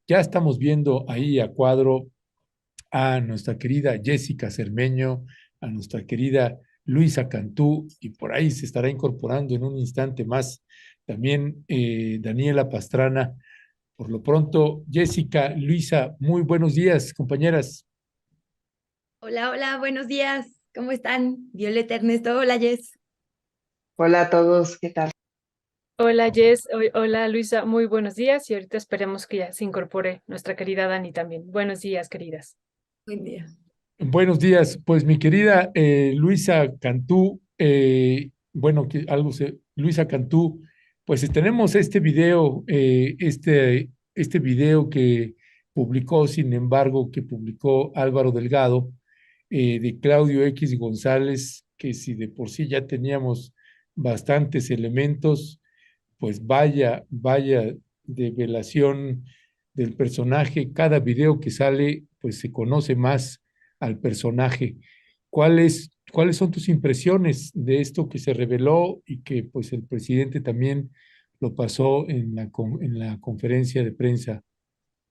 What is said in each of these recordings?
Ya estamos viendo ahí a cuadro a nuestra querida Jessica Cermeño, a nuestra querida Luisa Cantú, y por ahí se estará incorporando en un instante más también Daniela Pastrana. Por lo pronto, Jessica, Luisa, muy buenos días, compañeras. Hola, hola, buenos días. ¿Cómo están? Violeta, Ernesto, hola, Jess. Hola a todos, ¿qué tal? Hola Jess, hola Luisa, muy buenos días y ahorita esperemos que ya se incorpore nuestra querida Dani también. Buenos días, queridas. Buen día. Buenos días, pues mi querida Luisa Cantú, Luisa Cantú, pues tenemos este video, este video que publicó, sin embargo, que publicó Álvaro Delgado, de Claudio X González, que si de por sí ya teníamos bastantes elementos, pues vaya develación del personaje. Cada video que sale, pues se conoce más al personaje. ¿Cuáles son tus impresiones de esto que se reveló y que pues el presidente también lo pasó en en la conferencia de prensa?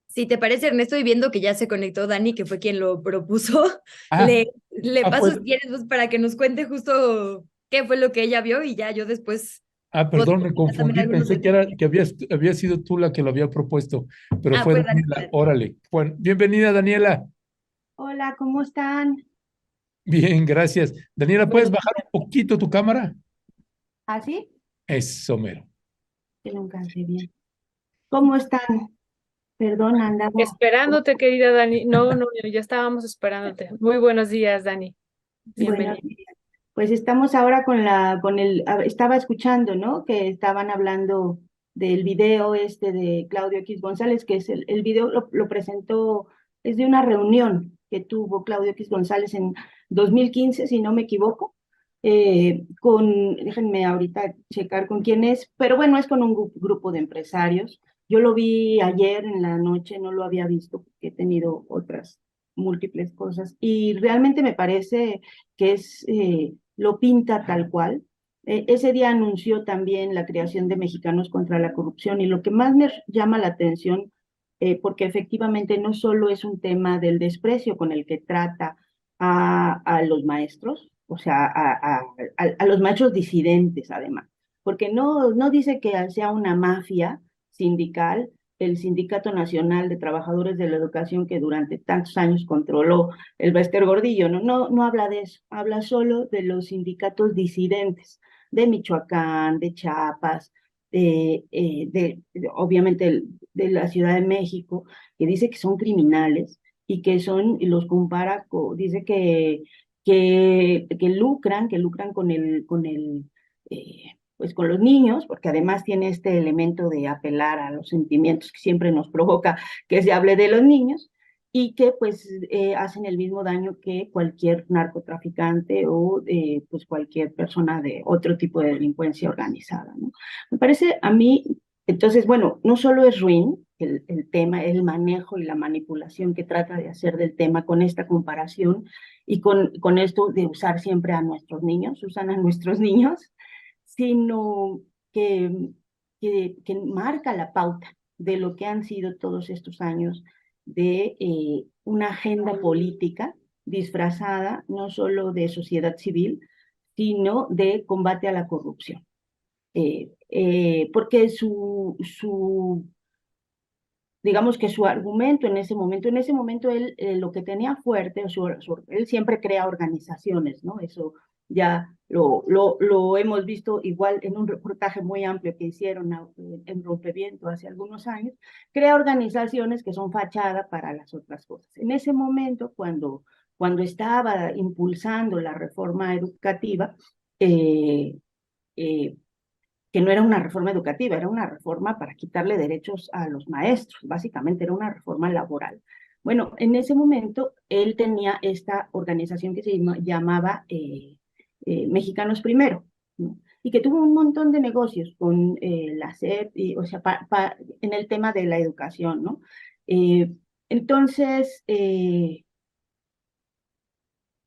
Si te parece, Ernesto, y viendo que ya se conectó Dani, que fue quien lo propuso, Ah, le paso pues, si quieres pues, para que nos cuente justo qué fue lo que ella vio y ya yo después puedo perdón, me comentar también confundí, algunos pensé detalles. que había sido tú la que lo había propuesto, pero Ah, fue fue Dani. Daniela, órale. Bueno, bienvenida, Daniela. Hola, ¿cómo están? Bien, gracias. Daniela, ¿puedes Bueno, bajar un poquito tu cámara? ¿así? Eso, mero. Que nunca sé bien. ¿Cómo están? Perdón, andaba. Esperándote, querida Dani. No, no, ya estábamos esperándote. Muy buenos días, Dani. Bueno, Bienvenida. pues estamos ahora estaba escuchando, ¿no? Que estaban hablando del video este de Claudio X González, que es el video lo presentó, es de una reunión que tuvo Claudio X González en 2015, si no me equivoco, déjenme ahorita checar con quién es, pero bueno, es con un grupo de empresarios. Yo lo vi ayer en la noche, no lo había visto porque he tenido otras múltiples cosas y realmente me parece que lo pinta tal cual. Ese día anunció también la creación de Mexicanos contra la Corrupción y lo que más me llama la atención, porque efectivamente no solo es un tema del desprecio con el que trata a los maestros, o sea, a los maestros disidentes además, porque no dice que sea una mafia sindical, el Sindicato Nacional de Trabajadores de la Educación que durante tantos años controló el Bester Gordillo, no habla de eso, habla solo de los sindicatos disidentes de Michoacán, de Chiapas, obviamente de la Ciudad de México, que dice que son criminales y y los compara, dice que lucran pues con los niños, porque además tiene este elemento de apelar a los sentimientos que siempre nos provoca que se hable de los niños, y que pues hacen el mismo daño que cualquier narcotraficante o pues cualquier persona de otro tipo de delincuencia organizada, ¿no? Me parece a mí, entonces, bueno, no solo es ruin el tema, el manejo y la manipulación que trata de hacer del tema con esta comparación y con esto de usar siempre a nuestros niños, usan a nuestros niños, sino que, que marca la pauta de lo que han sido todos estos años de una agenda política disfrazada no solo de sociedad civil, sino de combate a la corrupción. Porque digamos que su argumento en ese momento él lo que tenía fuerte, él siempre crea organizaciones, ¿no? Eso ya lo hemos visto igual en un reportaje muy amplio que hicieron en Rompeviento hace algunos años, crea organizaciones que son fachada para las otras cosas. En ese momento, cuando estaba impulsando la reforma educativa, eh, eh, que no era una reforma educativa, era una reforma para quitarle derechos a los maestros, básicamente era una reforma laboral. Bueno, en ese momento él tenía esta organización que se llamaba Mexicanos Primero, ¿no? Y que tuvo un montón de negocios con la SEP, o sea, en el tema de la educación, ¿no? Eh, entonces,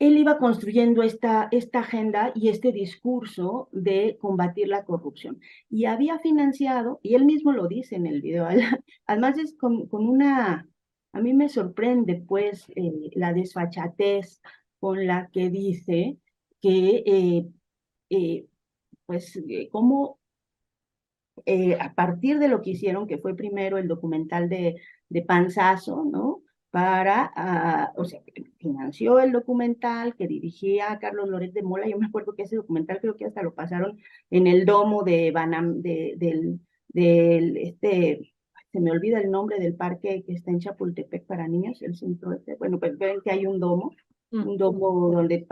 él iba construyendo esta agenda y este discurso de combatir la corrupción. Y había financiado, y él mismo lo dice en el video, además es con una, a mí me sorprende pues la desfachatez con la que dice que cómo a partir de lo que hicieron, que fue primero el documental de Panzazo, ¿no? O sea, financió el documental que dirigía a Carlos Loret de Mola. Yo me acuerdo que ese documental creo que hasta lo pasaron en el domo de Banam, se me olvida el nombre del parque que está en Chapultepec para niños, el centro bueno, pues ven que hay un domo donde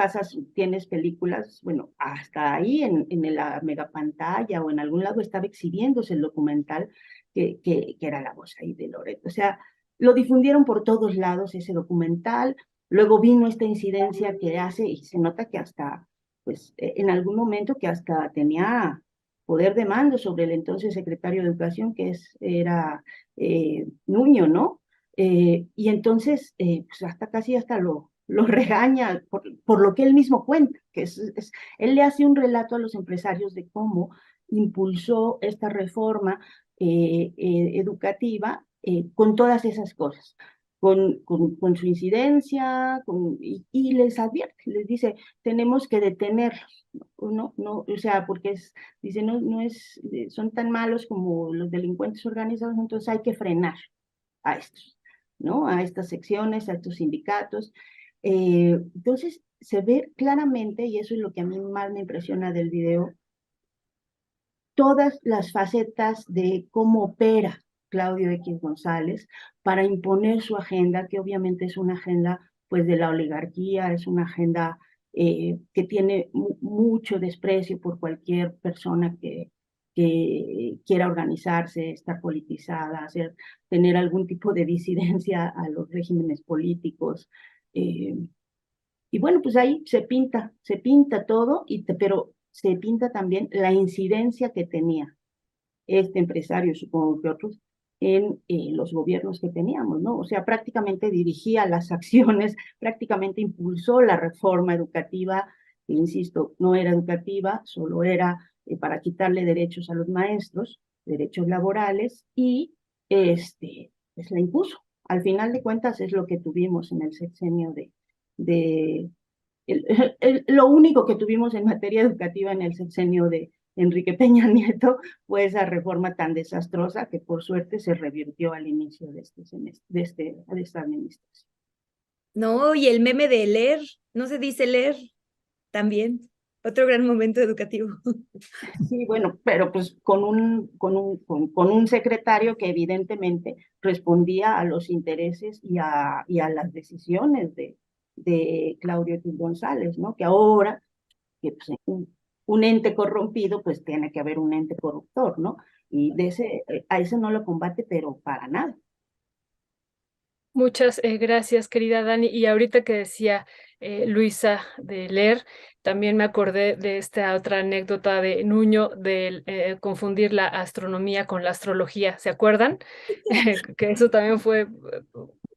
tienes películas, bueno, hasta ahí en la megapantalla o en algún lado estaba exhibiéndose el documental que era la voz ahí de Loreto. O sea, lo difundieron por todos lados ese documental, luego vino esta incidencia que hace y se nota que hasta, pues, en algún momento que hasta tenía poder de mando sobre el entonces secretario de Educación, era Nuño, ¿no? Y entonces, pues hasta lo regaña por lo que él mismo cuenta, que él le hace un relato a los empresarios de cómo impulsó esta reforma educativa con todas esas cosas, con su incidencia, y les advierte, les dice, tenemos que detenerlos, no, o sea, porque dice, no son tan malos como los delincuentes organizados, entonces hay que frenar a estos, ¿no? A estas secciones, a estos sindicatos. Entonces, se ve claramente, y eso es lo que a mí más me impresiona del video, todas las facetas de cómo opera Claudio X González para imponer su agenda, que obviamente es una agenda pues de la oligarquía, es una agenda que tiene mucho desprecio por cualquier persona que quiera organizarse, estar politizada, tener algún tipo de disidencia a los regímenes políticos. Eh, y bueno, pues ahí se pinta todo, pero se pinta también la incidencia que tenía este empresario, supongo que otros, en los gobiernos que teníamos, ¿no? O sea, prácticamente dirigía las acciones, prácticamente impulsó la reforma educativa, que insisto, no era educativa, solo era para quitarle derechos a los maestros, derechos laborales, y pues la impuso. Al final de cuentas es lo que tuvimos en el sexenio de lo único que tuvimos en materia educativa en el sexenio de Enrique Peña Nieto fue esa reforma tan desastrosa que por suerte se revirtió al inicio de este semestre, de esta administración. No, y el meme de leer, no se dice leer también. Otro gran momento educativo. Sí, bueno, pero pues con un secretario que evidentemente respondía a los intereses y a las decisiones de Claudio X González, ¿no? Que ahora, que pues, un ente corrompido, pues tiene que haber un ente corruptor, ¿no? Y a ese no lo combate, pero para nada. Muchas gracias, querida Dani. Y ahorita que decía Luisa de leer, también me acordé de esta otra anécdota de Nuño de confundir la astronomía con la astrología. ¿Se acuerdan? Que eso también fue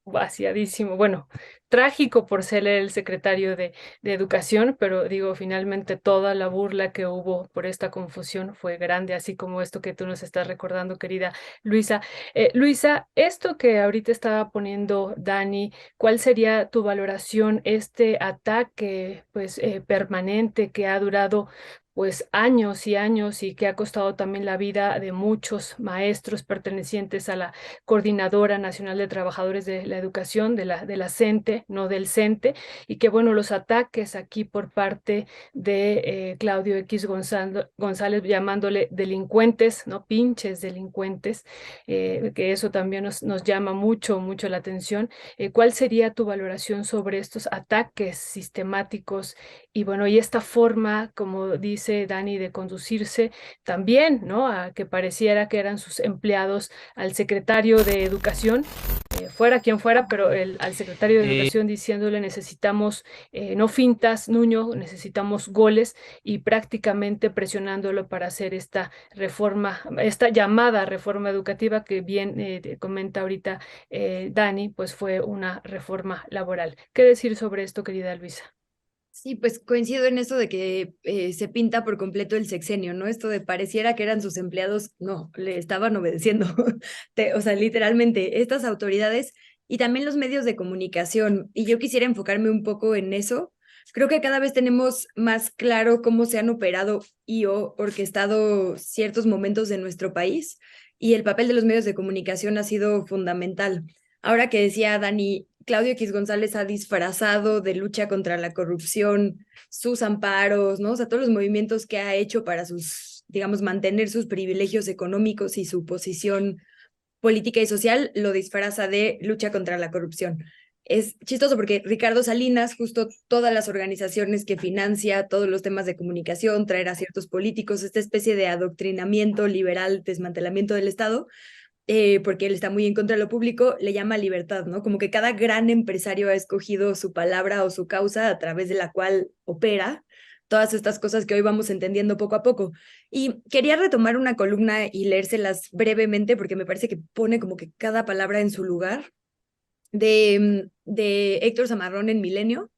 vaciadísimo. Bueno, trágico por ser el secretario de Educación, pero digo, finalmente toda la burla que hubo por esta confusión fue grande, así como esto que tú nos estás recordando, querida Luisa. Luisa, esto que ahorita estaba poniendo Dani, ¿cuál sería tu valoración, este ataque pues permanente que ha durado pues años y años y que ha costado también la vida de muchos maestros pertenecientes a la Coordinadora Nacional de Trabajadores de la Educación, de la CENTE, no del CENTE, y que bueno, los ataques aquí por parte de Claudio X González llamándole delincuentes, ¿no? Pinches delincuentes, que eso también nos llama mucho, mucho la atención. ¿Cuál sería tu valoración sobre estos ataques sistemáticos y bueno, y esta forma, como dice Dani, de conducirse también, ¿no? A que pareciera que eran sus empleados al secretario de Educación, fuera quien fuera, pero al secretario de Educación diciéndole necesitamos no fintas, Nuño, necesitamos goles y prácticamente presionándolo para hacer esta reforma, esta llamada reforma educativa que bien comenta ahorita Dani, pues fue una reforma laboral. ¿Qué decir sobre esto, querida Luisa? Sí, pues coincido en eso de que se pinta por completo el sexenio, ¿no? Esto de pareciera que eran sus empleados, no, le estaban obedeciendo, o sea, literalmente, estas autoridades y también los medios de comunicación. Y yo quisiera enfocarme un poco en eso. Creo que cada vez tenemos más claro cómo se han operado y o orquestado ciertos momentos de nuestro país y el papel de los medios de comunicación ha sido fundamental. Ahora que decía Dani, Claudio X González ha disfrazado de lucha contra la corrupción sus amparos, ¿no? O sea, todos los movimientos que ha hecho para sus, digamos, mantener sus privilegios económicos y su posición política y social, lo disfraza de lucha contra la corrupción. Es chistoso porque Ricardo Salinas, justo todas las organizaciones que financia todos los temas de comunicación, traer a ciertos políticos, esta especie de adoctrinamiento liberal, desmantelamiento del Estado, porque él está muy en contra de lo público, le llama libertad, ¿no? Como que cada gran empresario ha escogido su palabra o su causa a través de la cual opera todas estas cosas que hoy vamos entendiendo poco a poco. Y quería retomar una columna y leérselas brevemente porque me parece que pone como que cada palabra en su lugar de Héctor Zamarrón en Milenio,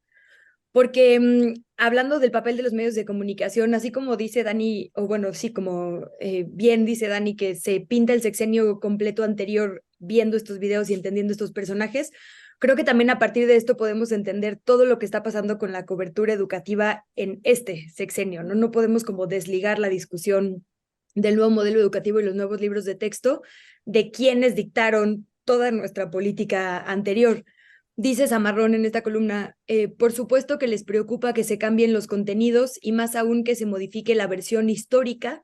porque hablando del papel de los medios de comunicación, así como dice Dani, o bueno, sí, como bien dice Dani, que se pinta el sexenio completo anterior viendo estos videos y entendiendo estos personajes, creo que también a partir de esto podemos entender todo lo que está pasando con la cobertura educativa en este sexenio, ¿no? No podemos como desligar la discusión del nuevo modelo educativo y los nuevos libros de texto de quienes dictaron toda nuestra política anterior. Dice Zamarrón en esta columna, por supuesto que les preocupa que se cambien los contenidos y más aún que se modifique la versión histórica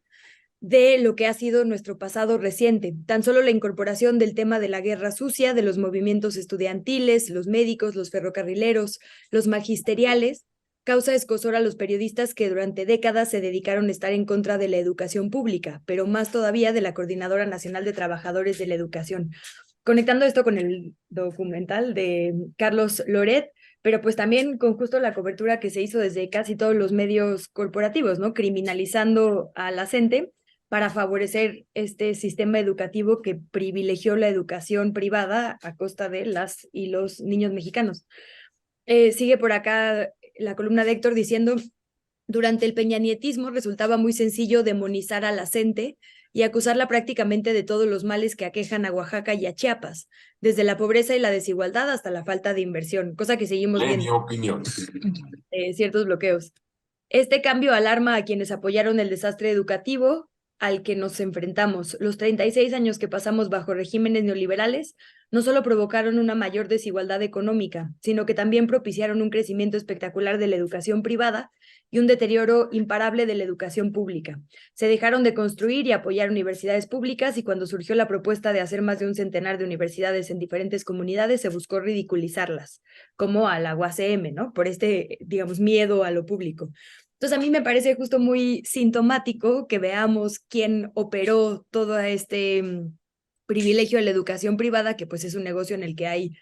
de lo que ha sido nuestro pasado reciente. Tan solo la incorporación del tema de la guerra sucia, de los movimientos estudiantiles, los médicos, los ferrocarrileros, los magisteriales, causa escozor a los periodistas que durante décadas se dedicaron a estar en contra de la educación pública, pero más todavía de la Coordinadora Nacional de Trabajadores de la Educación. Conectando esto con el documental de Carlos Loret, pero pues también con justo la cobertura que se hizo desde casi todos los medios corporativos, ¿no? Criminalizando a la gente para favorecer este sistema educativo que privilegió la educación privada a costa de las y los niños mexicanos. Sigue por acá la columna de Héctor diciendo, durante el peñanietismo resultaba muy sencillo demonizar a la gente y acusarla prácticamente de todos los males que aquejan a Oaxaca y a Chiapas, desde la pobreza y la desigualdad hasta la falta de inversión, cosa que seguimos viendo. Mi opinión. Ciertos bloqueos. Este cambio alarma a quienes apoyaron el desastre educativo al que nos enfrentamos. Los 36 años que pasamos bajo regímenes neoliberales no solo provocaron una mayor desigualdad económica, sino que también propiciaron un crecimiento espectacular de la educación privada y un deterioro imparable de la educación pública. Se dejaron de construir y apoyar universidades públicas y cuando surgió la propuesta de hacer más de un centenar de universidades en diferentes comunidades, se buscó ridiculizarlas, como a la UACM, ¿no? Por este, digamos, miedo a lo público. Entonces, a mí me parece justo muy sintomático que veamos quién operó todo este privilegio de la educación privada, que pues es un negocio en el que hay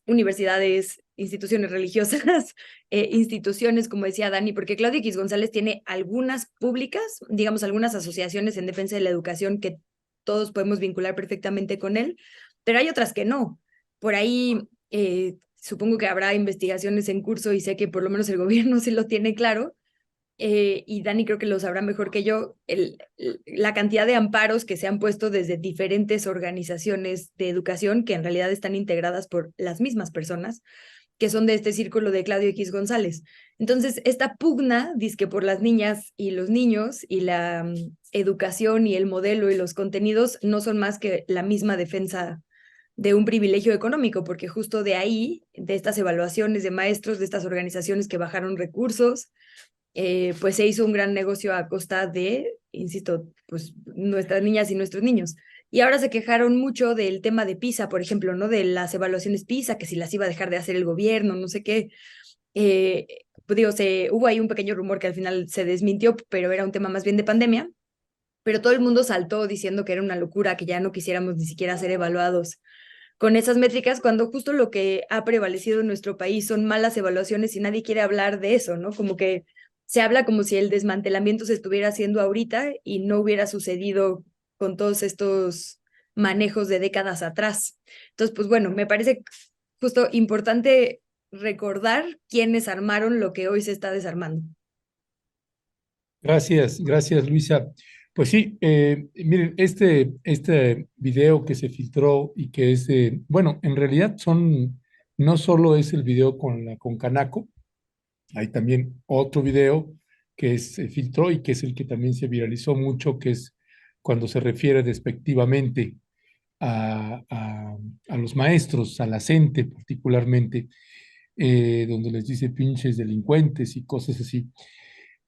universidades, instituciones religiosas, instituciones, como decía Dani, porque Claudio X González tiene algunas públicas, digamos, algunas asociaciones en defensa de la educación que todos podemos vincular perfectamente con él, pero hay otras que no. Por ahí supongo que habrá investigaciones en curso y sé que por lo menos el gobierno sí lo tiene claro, y Dani creo que lo sabrá mejor que yo, la cantidad de amparos que se han puesto desde diferentes organizaciones de educación que en realidad están integradas por las mismas personas que son de este círculo de Claudio X González. Entonces, esta pugna, dizque por las niñas y los niños y la educación y el modelo y los contenidos no son más que la misma defensa de un privilegio económico, porque justo de ahí, de estas evaluaciones de maestros, de estas organizaciones que bajaron recursos, pues se hizo un gran negocio a costa de, insisto, pues nuestras niñas y nuestros niños. Y ahora se quejaron mucho del tema de PISA, por ejemplo, ¿no? De las evaluaciones PISA, que si las iba a dejar de hacer el gobierno, no sé qué. Pues digo, hubo ahí un pequeño rumor que al final se desmintió, pero era un tema más bien de pandemia. Pero todo el mundo saltó diciendo que era una locura, que ya no quisiéramos ni siquiera ser evaluados con esas métricas, cuando justo lo que ha prevalecido en nuestro país son malas evaluaciones y nadie quiere hablar de eso, ¿no? Como que se habla como si el desmantelamiento se estuviera haciendo ahorita y no hubiera sucedido con todos estos manejos de décadas atrás. Entonces, pues bueno, me parece justo importante recordar quiénes armaron lo que hoy se está desarmando. Gracias, Luisa. Pues sí, miren, este video que se filtró y que es, bueno, en realidad no solo es el video con Canaco, hay también otro video que se filtró y que es el que también se viralizó mucho, que es cuando se refiere despectivamente a, a, a los maestros, a la gente particularmente, donde les dice pinches delincuentes y cosas así.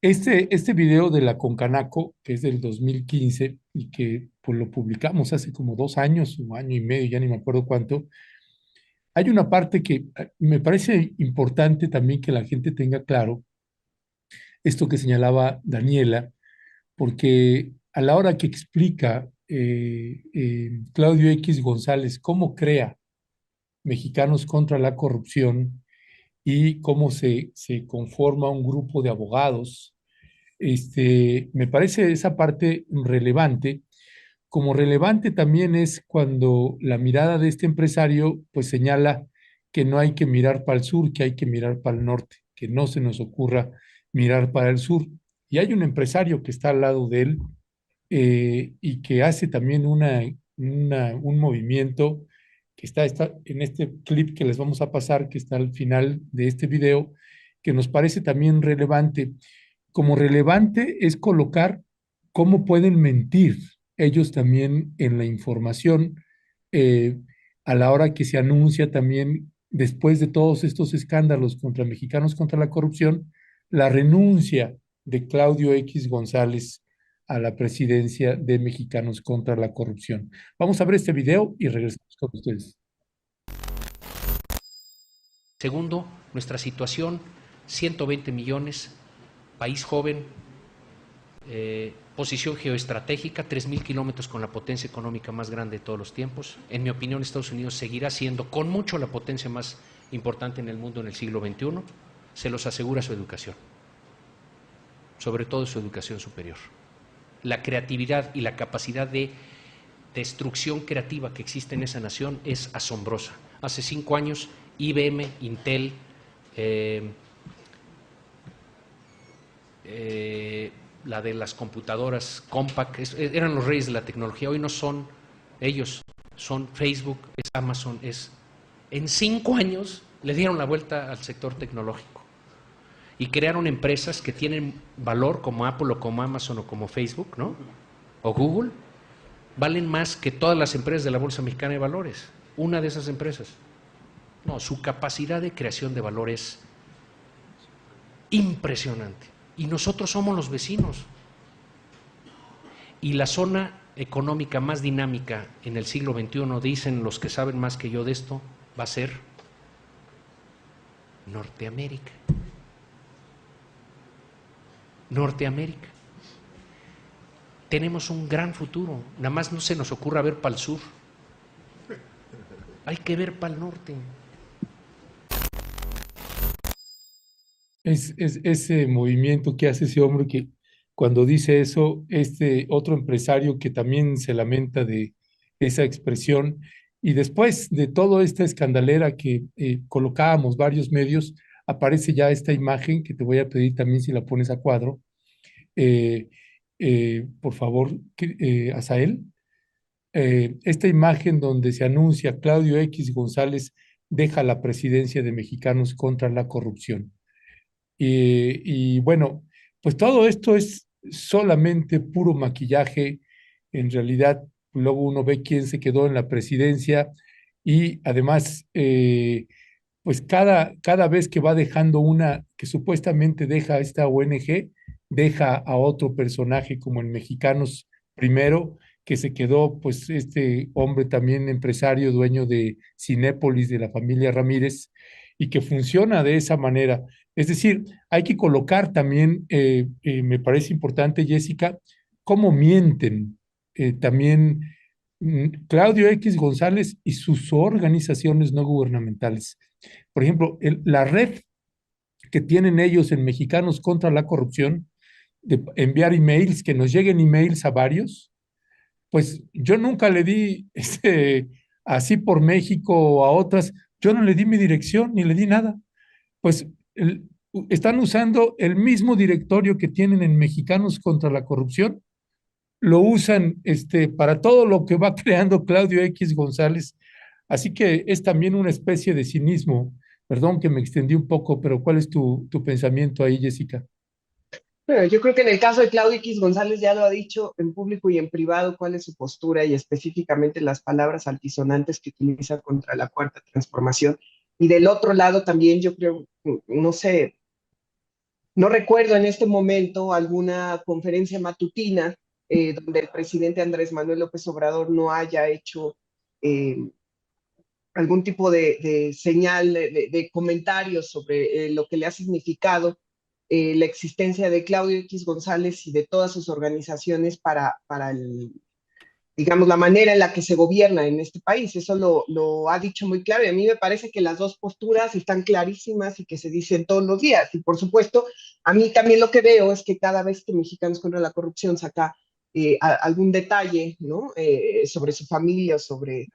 Este video de la Concanaco, que es del 2015 y que pues, lo publicamos hace como 2 años, un año y medio, ya ni me acuerdo cuánto, hay una parte que me parece importante también que la gente tenga claro, esto que señalaba Daniela, porque a la hora que explica Claudio X González cómo crea Mexicanos contra la Corrupción y cómo se conforma un grupo de abogados, me parece esa parte relevante. Como relevante también es cuando la mirada de este empresario pues señala que no hay que mirar para el sur, que hay que mirar para el norte, que no se nos ocurra mirar para el sur. Y hay un empresario que está al lado de él y que hace también un movimiento que está en este clip que les vamos a pasar, que está al final de este video, que nos parece también relevante. Como relevante es colocar cómo pueden mentir ellos también en la información eh, a la hora que se anuncia también, después de todos estos escándalos contra mexicanos contra la corrupción, la renuncia de Claudio X González a la presidencia de Mexicanos contra la Corrupción. Vamos a ver este video y regresamos con ustedes. Segundo, nuestra situación, 120 millones, país joven, posición geoestratégica, 3.000 kilómetros con la potencia económica más grande de todos los tiempos. En mi opinión, Estados Unidos seguirá siendo con mucho la potencia más importante en el mundo en el siglo XXI. Se los asegura su educación, sobre todo su educación superior. La creatividad y la capacidad de destrucción creativa que existe en esa nación es asombrosa. Hace 5 años, IBM, Intel, la de las computadoras Compaq, eran los reyes de la tecnología. Hoy no son ellos, son Facebook, es Amazon, en 5 años le dieron la vuelta al sector tecnológico y crearon empresas que tienen valor como Apple o como Amazon o como Facebook, ¿no? O Google, valen más que todas las empresas de la Bolsa Mexicana de Valores. Una de esas empresas. No, su capacidad de creación de valor es impresionante. Y nosotros somos los vecinos. Y la zona económica más dinámica en el siglo XXI, dicen los que saben más que yo de esto, va a ser Norteamérica. Norteamérica. Tenemos un gran futuro, nada más no se nos ocurra ver para el sur. Hay que ver para el norte. Es ese movimiento que hace ese hombre que cuando dice eso, este otro empresario que también se lamenta de esa expresión, y después de toda esta escandalera que colocábamos varios medios, aparece ya esta imagen que te voy a pedir también si la pones a cuadro, eh, por favor, Asael, esta imagen donde se anuncia Claudio X González deja la presidencia de Mexicanos contra la Corrupción. Y bueno, pues todo esto es solamente puro maquillaje. En realidad, luego uno ve quién se quedó en la presidencia y además, pues cada vez que va dejando una, que supuestamente deja esta ONG, deja a otro personaje como en Mexicanos Primero, que se quedó pues este hombre también empresario, dueño de Cinépolis, de la familia Ramírez, y que funciona de esa manera. Es decir, hay que colocar también, me parece importante, Jessica, cómo mienten también Claudio X González y sus organizaciones no gubernamentales. Por ejemplo, la red que tienen ellos en Mexicanos contra la Corrupción, de enviar emails, que nos lleguen emails a varios, pues yo nunca le di así por México o a otras, yo no le di mi dirección ni le di nada. pues están usando el mismo directorio que tienen en Mexicanos contra la Corrupción, lo usan para todo lo que va creando Claudio X González. Así que es también una especie de cinismo. Perdón que me extendí un poco, pero ¿cuál es tu pensamiento ahí, Jessica? Bueno, yo creo que en el caso de Claudio X González ya lo ha dicho en público y en privado cuál es su postura y específicamente las palabras altisonantes que utiliza contra la Cuarta Transformación. Y del otro lado también yo creo, no sé, no recuerdo en este momento alguna conferencia matutina donde el presidente Andrés Manuel López Obrador no haya hecho eh, algún tipo de señal, de comentarios sobre lo que le ha significado la existencia de Claudio X González y de todas sus organizaciones para digamos, la manera en la que se gobierna en este país. Eso lo ha dicho muy claro y a mí me parece que las dos posturas están clarísimas y que se dicen todos los días. Y por supuesto, a mí también lo que veo es que cada vez que Mexicanos contra la Corrupción saca algún detalle, ¿no? Sobre su familia, sobre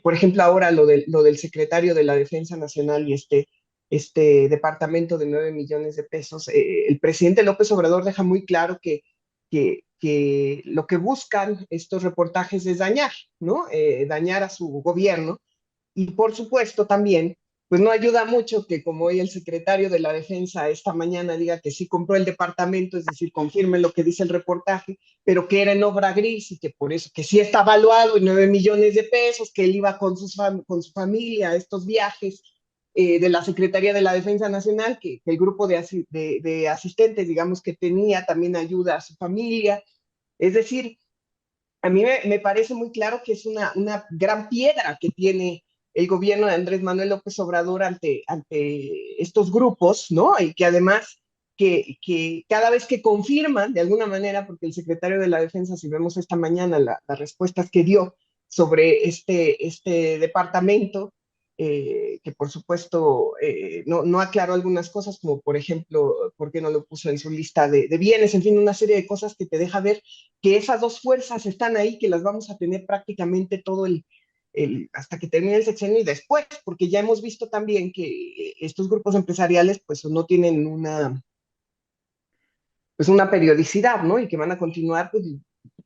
por ejemplo, ahora lo del secretario de la Defensa Nacional y este departamento de 9 millones de pesos, el presidente López Obrador deja muy claro que lo que buscan estos reportajes es dañar, ¿no? Dañar a su gobierno y por supuesto también, pues no ayuda mucho que como hoy el secretario de la Defensa esta mañana diga que sí compró el departamento, es decir, confirme lo que dice el reportaje, pero que era en obra gris y que por eso, que sí está valuado en 9 millones de pesos, que él iba con su familia a estos viajes de la Secretaría de la Defensa Nacional, que el grupo de asistentes, digamos, que tenía también ayuda a su familia. Es decir, a mí me parece muy claro que es una gran piedra que tiene el gobierno de Andrés Manuel López Obrador ante estos grupos, ¿no? Y que además que cada vez que confirman, de alguna manera, porque el secretario de la Defensa, si vemos esta mañana las respuestas que dio sobre este departamento, que por supuesto no aclaró algunas cosas, como por ejemplo, por qué no lo puso en su lista de bienes, en fin, una serie de cosas que te deja ver que esas dos fuerzas están ahí, que las vamos a tener prácticamente todo hasta que termine el sexenio y después, porque ya hemos visto también que estos grupos empresariales pues no tienen pues una periodicidad, ¿no? Y que van a continuar pues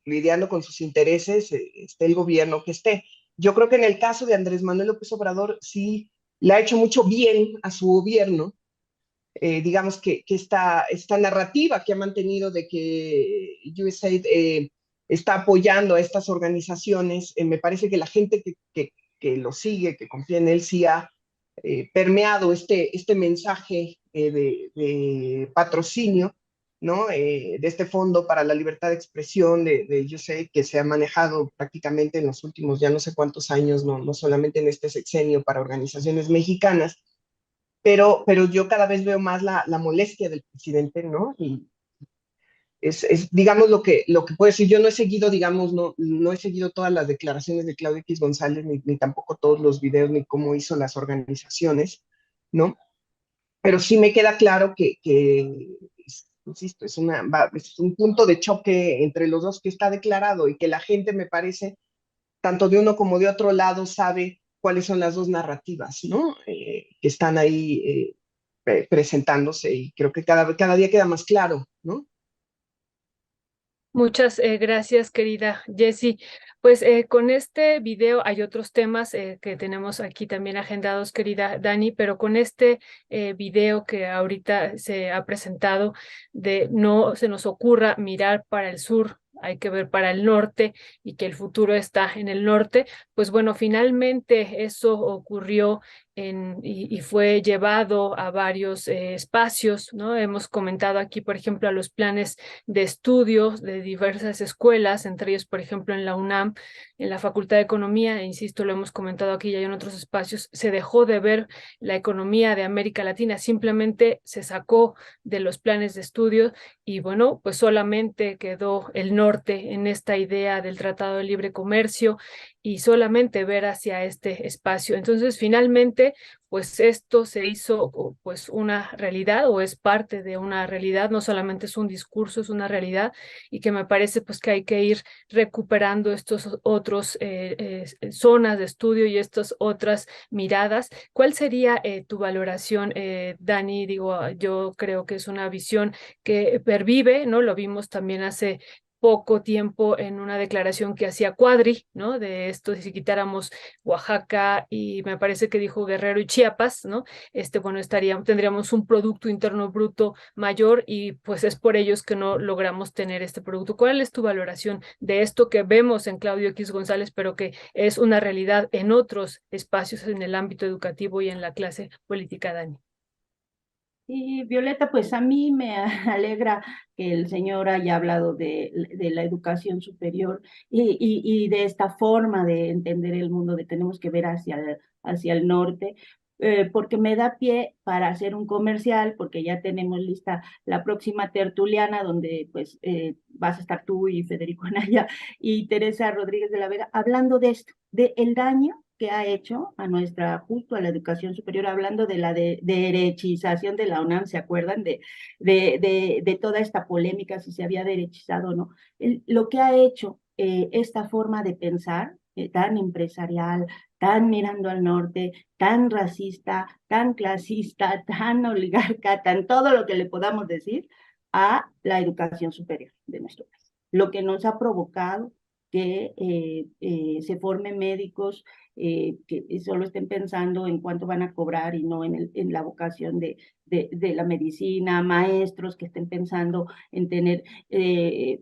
lidiando con sus intereses, esté el gobierno que esté. Yo creo que en el caso de Andrés Manuel López Obrador sí le ha hecho mucho bien a su gobierno, digamos que esta narrativa que ha mantenido de que USAID está apoyando a estas organizaciones, me parece que la gente que lo sigue, que confía en él, sí ha permeado este mensaje de patrocinio, ¿no? De este Fondo para la Libertad de Expresión de USAID que se ha manejado prácticamente en los últimos ya no sé cuántos años, no solamente en este sexenio para organizaciones mexicanas, pero yo cada vez veo más la molestia del presidente, ¿no? Y digamos, lo que puedo decir. Yo no he seguido, digamos, no he seguido todas las declaraciones de Claudio X González, ni tampoco todos los videos, ni cómo hizo las organizaciones, ¿no? Pero sí me queda claro insisto, es un punto de choque entre los dos que está declarado y que la gente, me parece, tanto de uno como de otro lado, sabe cuáles son las dos narrativas, ¿no? Que están ahí presentándose y creo que cada día queda más claro, ¿no? Muchas gracias, querida Jessie. Pues con este video hay otros temas que tenemos aquí también agendados, querida Dani, pero con este video que ahorita se ha presentado de no se nos ocurra mirar para el sur, hay que ver para el norte y que el futuro está en el norte, pues bueno, finalmente eso ocurrió y fue llevado a varios espacios, ¿no? Hemos comentado aquí, por ejemplo, a los planes de estudios de diversas escuelas, entre ellos, por ejemplo, en la UNAM, en la Facultad de Economía, e insisto, lo hemos comentado aquí ya en otros espacios, se dejó de ver la economía de América Latina, simplemente se sacó de los planes de estudio y bueno, pues solamente quedó el norte en esta idea del Tratado de Libre Comercio y solamente ver hacia este espacio. Entonces, finalmente, pues esto se hizo pues una realidad o es parte de una realidad, no solamente es un discurso, es una realidad y que me parece pues que hay que ir recuperando estos otros zonas de estudio y estas otras miradas. ¿Cuál sería tu valoración, Dani? Digo, yo creo que es una visión que pervive, ¿no? Lo vimos también hace poco tiempo en una declaración que hacía Cuadri, ¿no? De esto, si quitáramos Oaxaca y me parece que dijo Guerrero y Chiapas, ¿no? Bueno, tendríamos un Producto Interno Bruto mayor y pues es por ellos que no logramos tener este producto. ¿Cuál es tu valoración de esto que vemos en Claudio X González, pero que es una realidad en otros espacios en el ámbito educativo y en la clase política, Dani? Y Violeta, pues a mí me alegra que el señor haya hablado de la educación superior y de esta forma de entender el mundo, de tenemos que ver hacia el norte, porque me da pie para hacer un comercial, porque ya tenemos lista la próxima tertuliana, donde pues vas a estar tú y Federico Anaya y Teresa Rodríguez de la Vega, hablando de esto, de el daño que ha hecho a justo a la educación superior, hablando de la derechización de la UNAM, ¿se acuerdan de toda esta polémica, si se había derechizado o no? Lo que ha hecho esta forma de pensar, tan empresarial, tan mirando al norte, tan racista, tan clasista, tan oligarca, tan todo lo que le podamos decir a la educación superior de nuestro país. Lo que nos ha provocado que se formen médicos que solo estén pensando en cuánto van a cobrar y no en la vocación de la medicina, maestros que estén pensando en tener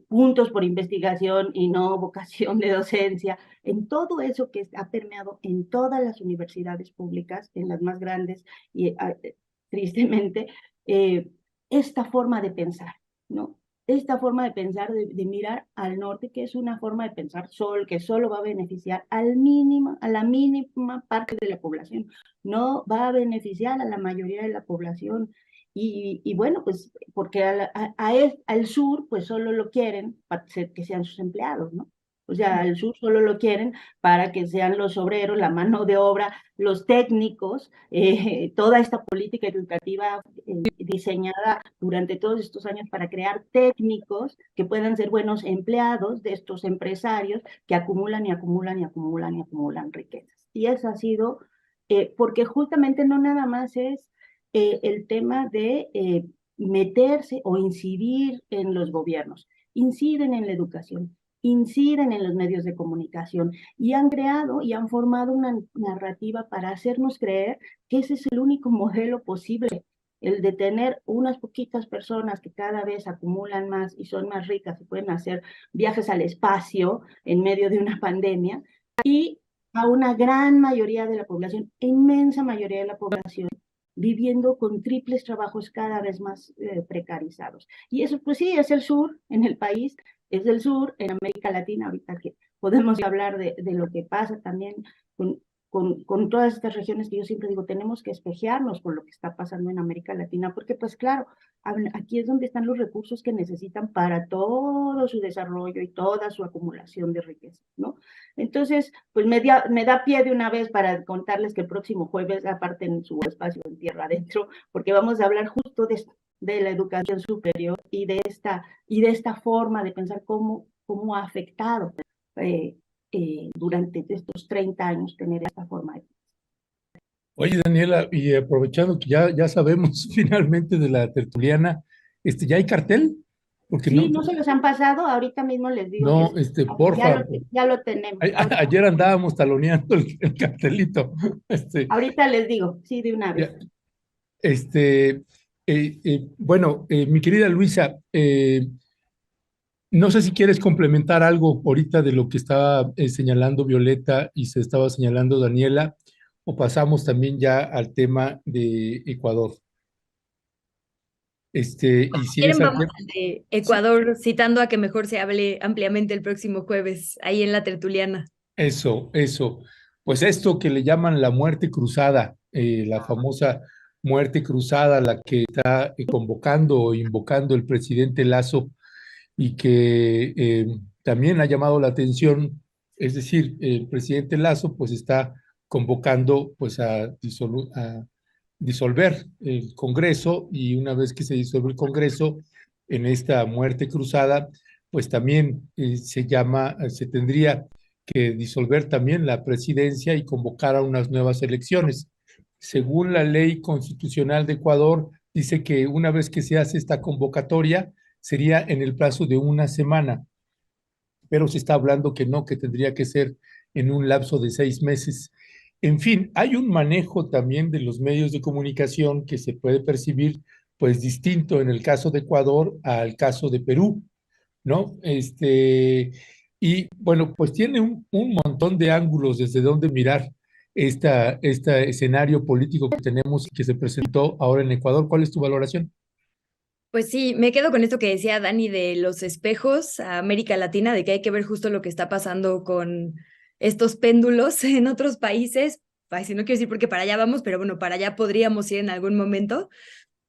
puntos por investigación y no vocación de docencia, en todo eso que ha permeado en todas las universidades públicas, en las más grandes y tristemente, esta forma de pensar, ¿no? Esta forma de pensar, de mirar al norte, que es una forma de pensar que solo va a beneficiar a la mínima parte de la población, no va a beneficiar a la mayoría de la población. Y bueno, pues porque al sur, pues solo lo quieren para que sean sus empleados, ¿no? O sea, al sur solo lo quieren para que sean los obreros, la mano de obra, los técnicos, toda esta política educativa diseñada durante todos estos años para crear técnicos que puedan ser buenos empleados de estos empresarios que acumulan y acumulan y acumulan y acumulan riquezas. Y eso ha sido, porque justamente no nada más es el tema de meterse o incidir en los gobiernos, inciden en la educación, inciden en los medios de comunicación y han creado y han formado una narrativa para hacernos creer que ese es el único modelo posible, el de tener unas poquitas personas que cada vez acumulan más y son más ricas y pueden hacer viajes al espacio en medio de una pandemia y a una gran mayoría de la población, inmensa mayoría de la población, viviendo con triples trabajos cada vez más precarizados. Y eso, pues sí, es el sur en el país, es el sur en América Latina, ahorita que podemos hablar de lo que pasa también con todas estas regiones que yo siempre digo, tenemos que espejearnos con lo que está pasando en América Latina, porque pues claro, aquí es donde están los recursos que necesitan para todo su desarrollo y toda su acumulación de riqueza, ¿no? Entonces, pues me da pie de una vez para contarles que el próximo jueves aparten su espacio en tierra adentro, porque vamos a hablar justo de esto, de la educación superior y de esta forma de pensar cómo ha afectado durante estos 30 años tener esta forma de pensar. Oye, Daniela, y aprovechando que ya sabemos finalmente de la tertuliana, ¿ya hay cartel? Porque Sí, no se los han pasado, ahorita mismo les digo que no, ya porfa. ya lo tenemos. Ayer andábamos taloneando el cartelito. Ahorita les digo, sí, de una vez. Ya, bueno, mi querida Luisa, no sé si quieres complementar algo ahorita de lo que estaba señalando Violeta y se estaba señalando Daniela, o pasamos también ya al tema de Ecuador. Y si es Quieren, al vamos tema, al de sí, Ecuador, citando a que mejor se hable ampliamente el próximo jueves, ahí en la tertuliana. eso. Pues esto que le llaman la muerte cruzada, la famosa muerte cruzada, la que está convocando o invocando el presidente Lazo y que también ha llamado la atención Es decir, el presidente Lazo pues está convocando pues a disolver el Congreso, y una vez que se disuelve el Congreso en esta muerte cruzada, pues también se tendría que disolver también la presidencia y convocar a unas nuevas elecciones. Según la ley constitucional de Ecuador, dice que una vez que se hace esta convocatoria sería en el plazo de una semana, pero se está hablando que no, que tendría que ser en un lapso de 6 meses. En fin, hay un manejo también de los medios de comunicación que se puede percibir pues distinto en el caso de Ecuador al caso de Perú, ¿no? Y bueno, pues tiene un montón de ángulos desde donde mirar este escenario político que tenemos y que se presentó ahora en Ecuador. ¿Cuál es tu valoración? Pues sí, me quedo con esto que decía Dani de los espejos a América Latina, de que hay que ver justo lo que está pasando con estos péndulos en otros países. Ay, si no quiero decir porque para allá vamos, pero bueno, para allá podríamos ir en algún momento.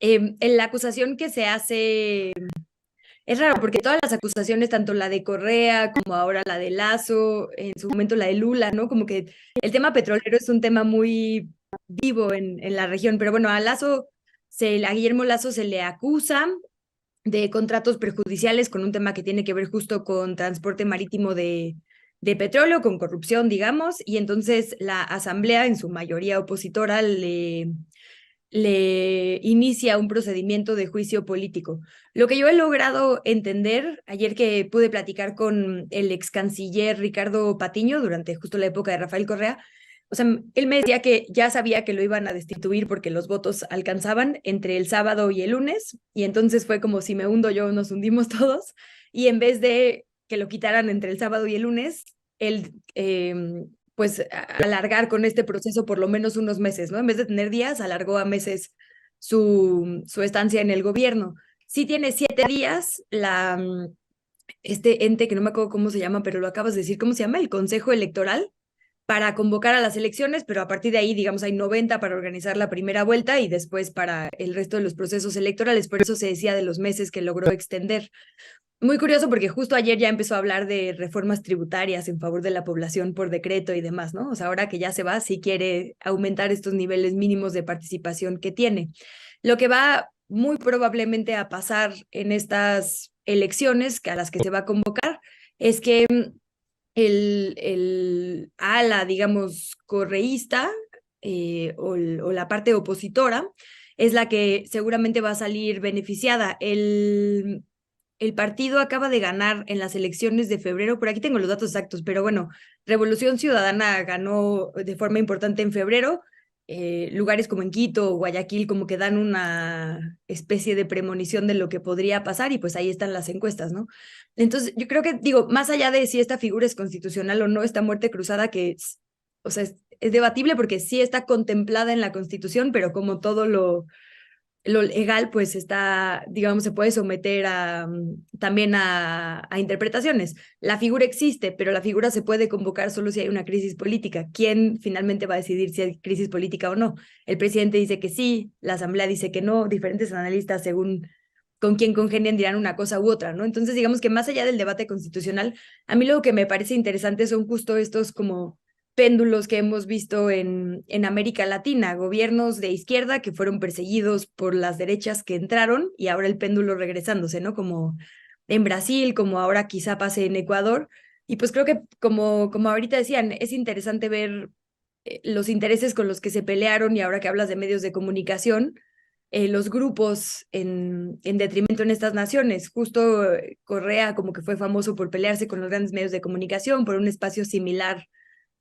En la acusación que se hace, es raro porque todas las acusaciones, tanto la de Correa como ahora la de Lazo, en su momento la de Lula, ¿no? Como que el tema petrolero es un tema muy vivo en la región, pero bueno, a Lazo, a Guillermo Lazo se le acusa de contratos perjudiciales con un tema que tiene que ver justo con transporte marítimo de petróleo, con corrupción, digamos, y entonces la asamblea, en su mayoría opositora, le inicia un procedimiento de juicio político. Lo que yo he logrado entender, ayer que pude platicar con el ex canciller Ricardo Patiño durante justo la época de Rafael Correa, o sea, él me decía que ya sabía que lo iban a destituir porque los votos alcanzaban entre el sábado y el lunes, y entonces fue como si me hundo yo, nos hundimos todos, y en vez de que lo quitaran entre el sábado y el lunes, él pues alargar con este proceso por lo menos unos meses, ¿no? En vez de tener días, alargó a meses su estancia en el gobierno. Sí tiene 7 días este ente, que no me acuerdo cómo se llama, pero lo acabas de decir, ¿cómo se llama? El Consejo Electoral, para convocar a las elecciones, pero a partir de ahí, digamos, hay 90 para organizar la primera vuelta y después para el resto de los procesos electorales. Por eso se decía de los meses que logró extender. Muy curioso porque justo ayer ya empezó a hablar de reformas tributarias en favor de la población por decreto y demás, ¿no? O sea, ahora que ya se va, sí quiere aumentar estos niveles mínimos de participación que tiene. Lo que va muy probablemente a pasar en estas elecciones a las que se va a convocar es que el ala, digamos, correísta o la parte opositora es la que seguramente va a salir beneficiada. El partido acaba de ganar en las elecciones de febrero, por aquí tengo los datos exactos, pero bueno, Revolución Ciudadana ganó de forma importante en febrero. Lugares como en Quito o Guayaquil como que dan una especie de premonición de lo que podría pasar y pues ahí están las encuestas, ¿no? Entonces yo creo que, digo, más allá de si esta figura es constitucional o no, esta muerte cruzada que o sea, es debatible porque sí está contemplada en la Constitución, pero como todo lo legal, pues está, digamos, se puede someter también a interpretaciones. La figura existe, pero la figura se puede convocar solo si hay una crisis política. ¿Quién finalmente va a decidir si hay crisis política o no? El presidente dice que sí, la asamblea dice que no, diferentes analistas, según con quién congenian, dirán una cosa u otra, ¿no? Entonces, digamos que más allá del debate constitucional, a mí lo que me parece interesante son justo estos como péndulos que hemos visto en América Latina, gobiernos de izquierda que fueron perseguidos por las derechas que entraron y ahora el péndulo regresándose, ¿no? Como en Brasil, como ahora quizá pase en Ecuador. Y pues creo que como ahorita decían, es interesante ver los intereses con los que se pelearon y ahora que hablas de medios de comunicación, los grupos en detrimento en estas naciones. Justo Correa como que fue famoso por pelearse con los grandes medios de comunicación por un espacio similar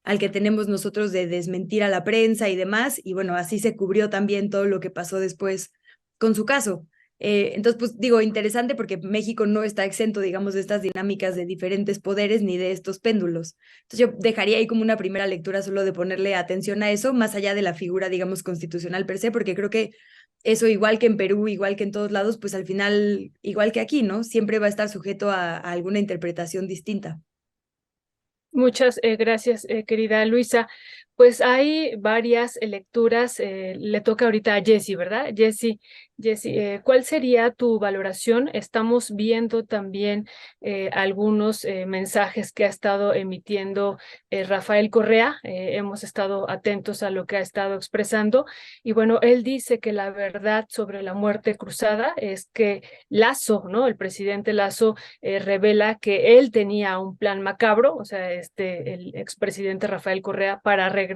al que tenemos nosotros de desmentir a la prensa y demás, y bueno, así se cubrió también todo lo que pasó después con su caso. Entonces, pues digo, interesante porque México no está exento, digamos, de estas dinámicas de diferentes poderes ni de estos péndulos. Entonces, yo dejaría ahí como una primera lectura solo de ponerle atención a eso, más allá de la figura, digamos, constitucional per se, porque creo que eso, igual que en Perú, igual que en todos lados, pues al final, igual que aquí, ¿no? Siempre va a estar sujeto a alguna interpretación distinta. Muchas gracias, querida Luisa. Pues hay varias lecturas. Le toca ahorita a Jessie, ¿verdad? Jessie, ¿cuál sería tu valoración? Estamos viendo también algunos mensajes que ha estado emitiendo Rafael Correa. Hemos estado atentos a lo que ha estado expresando. Y bueno, él dice que la verdad sobre la muerte cruzada es que Lasso, ¿no? El presidente Lasso revela que él tenía un plan macabro, o sea, el expresidente Rafael Correa, para regresar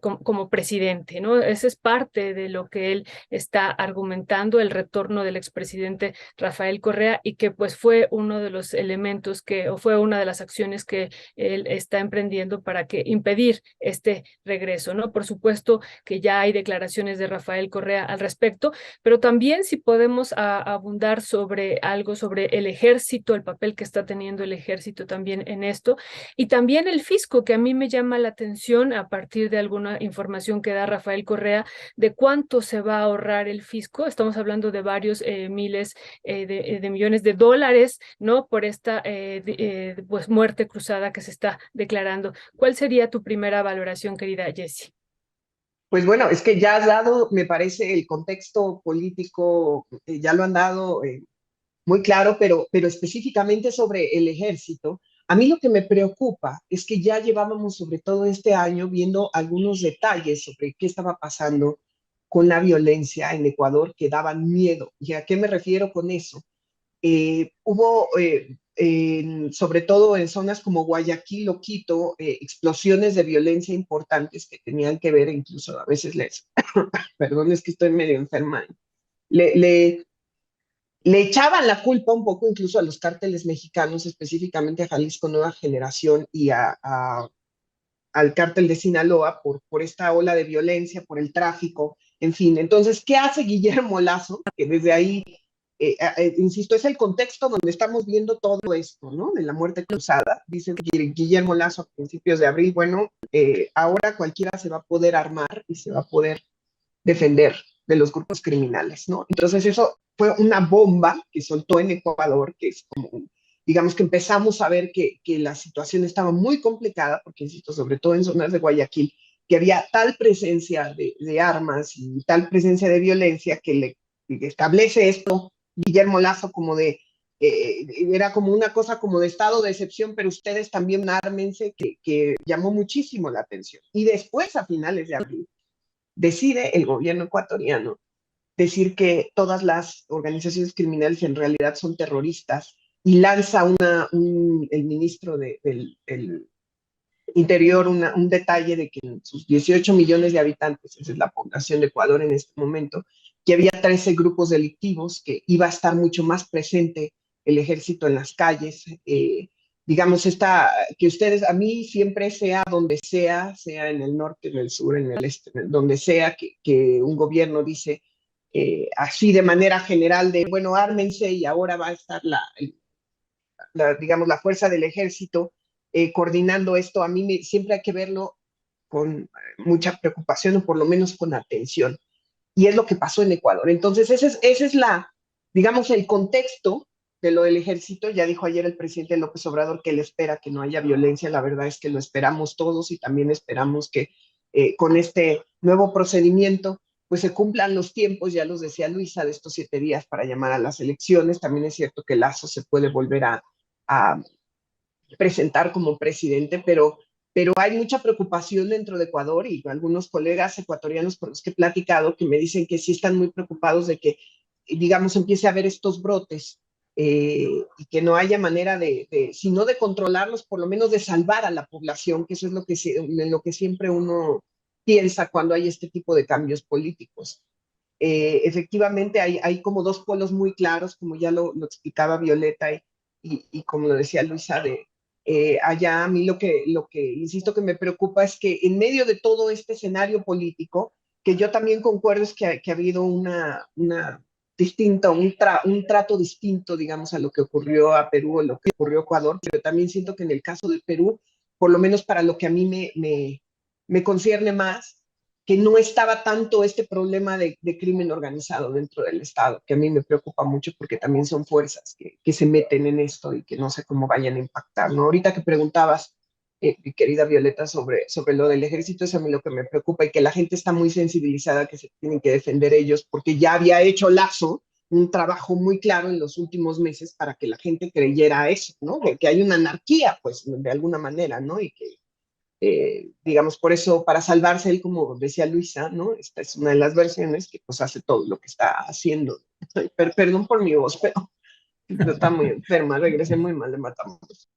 como presidente, ¿no? Esa es parte de lo que él está argumentando, el retorno del expresidente Rafael Correa, y que pues fue uno de los elementos o fue una de las acciones que él está emprendiendo para impedir este regreso, ¿no? Por supuesto que ya hay declaraciones de Rafael Correa al respecto, pero también si podemos abundar sobre algo sobre el ejército, el papel que está teniendo el ejército también en esto, y también el fisco, que a mí me llama la atención a partir de alguna información que da Rafael Correa de cuánto se va a ahorrar el fisco. Estamos hablando de varios miles de millones de dólares, ¿no? Por esta pues muerte cruzada que se está declarando. ¿Cuál sería tu primera valoración, querida Jessie? Pues bueno, es que ya has dado, me parece, el contexto político, ya lo han dado muy claro, pero específicamente sobre el ejército, a mí lo que me preocupa es que ya llevábamos sobre todo este año viendo algunos detalles sobre qué estaba pasando con la violencia en Ecuador que daban miedo. ¿Y a qué me refiero con eso? Hubo, sobre todo en zonas como Guayaquil o Quito, explosiones de violencia importantes que tenían que ver, incluso a veces perdón, es que estoy medio enferma, le, le, le echaban la culpa un poco incluso a los cárteles mexicanos, específicamente a Jalisco Nueva Generación y al cártel de Sinaloa por esta ola de violencia, por el tráfico, en fin. Entonces, ¿qué hace Guillermo Lazo? Que desde ahí, insisto, es el contexto donde estamos viendo todo esto, ¿no? De la muerte cruzada. Dice Guillermo Lazo a principios de abril, bueno, ahora cualquiera se va a poder armar y se va a poder defender de los grupos criminales, ¿no? Entonces eso fue una bomba que soltó en Ecuador, que es como, digamos que empezamos a ver que la situación estaba muy complicada, porque insisto, sobre todo en zonas de Guayaquil, que había tal presencia de armas y tal presencia de violencia que establece esto Guillermo Lazo como era como una cosa como de estado de excepción, pero ustedes también ármense, que llamó muchísimo la atención. Y después, a finales de abril, decide el gobierno ecuatoriano decir que todas las organizaciones criminales en realidad son terroristas y lanza el ministro del Interior un detalle de que en sus 18 millones de habitantes, esa es la población de Ecuador en este momento, que había 13 grupos delictivos, que iba a estar mucho más presente el ejército en las calles. Digamos, que ustedes, a mí siempre sea donde sea en el norte, en el sur, en el este, donde sea que un gobierno dice así de manera general de, bueno, ármense y ahora va a estar digamos, la fuerza del ejército coordinando esto, a mí siempre hay que verlo con mucha preocupación o por lo menos con atención. Y es lo que pasó en Ecuador. Entonces, ese es digamos, el contexto de lo del ejército. Ya dijo ayer el presidente López Obrador que él espera que no haya violencia. La verdad es que lo esperamos todos y también esperamos que con este nuevo procedimiento pues se cumplan los tiempos, ya los decía Luisa, de estos 7 días para llamar a las elecciones. También es cierto que Lazo se puede volver a presentar como presidente, pero hay mucha preocupación dentro de Ecuador y algunos colegas ecuatorianos con los que he platicado que me dicen que sí están muy preocupados de que, digamos, empiece a haber estos brotes y que no haya manera si no de controlarlos, por lo menos de salvar a la población, que eso es en lo que siempre uno piensa cuando hay este tipo de cambios políticos. Efectivamente hay como dos polos muy claros, como ya lo explicaba Violeta y como lo decía Luisa, allá a mí lo que insisto que me preocupa es que en medio de todo este escenario político, que yo también concuerdo es que ha habido un trato distinto, digamos, a lo que ocurrió a Perú o lo que ocurrió a Ecuador, pero también siento que en el caso de Perú, por lo menos para lo que a mí me concierne más, que no estaba tanto este problema de crimen organizado dentro del Estado, que a mí me preocupa mucho porque también son fuerzas que se meten en esto y que no sé cómo vayan a impactar, ¿no? Ahorita que preguntabas, mi querida Violeta, sobre lo del ejército, es a mí lo que me preocupa y que la gente está muy sensibilizada que se tienen que defender ellos porque ya había hecho Lazo un trabajo muy claro en los últimos meses para que la gente creyera eso, ¿no? Que hay una anarquía, pues, de alguna manera, ¿no? Y que digamos, por eso, para salvarse él, como decía Luisa, ¿no? Esta es una de las versiones que pues hace todo lo que está haciendo. Perdón por mi voz, pero está muy enferma, regresé muy mal de Matamoros.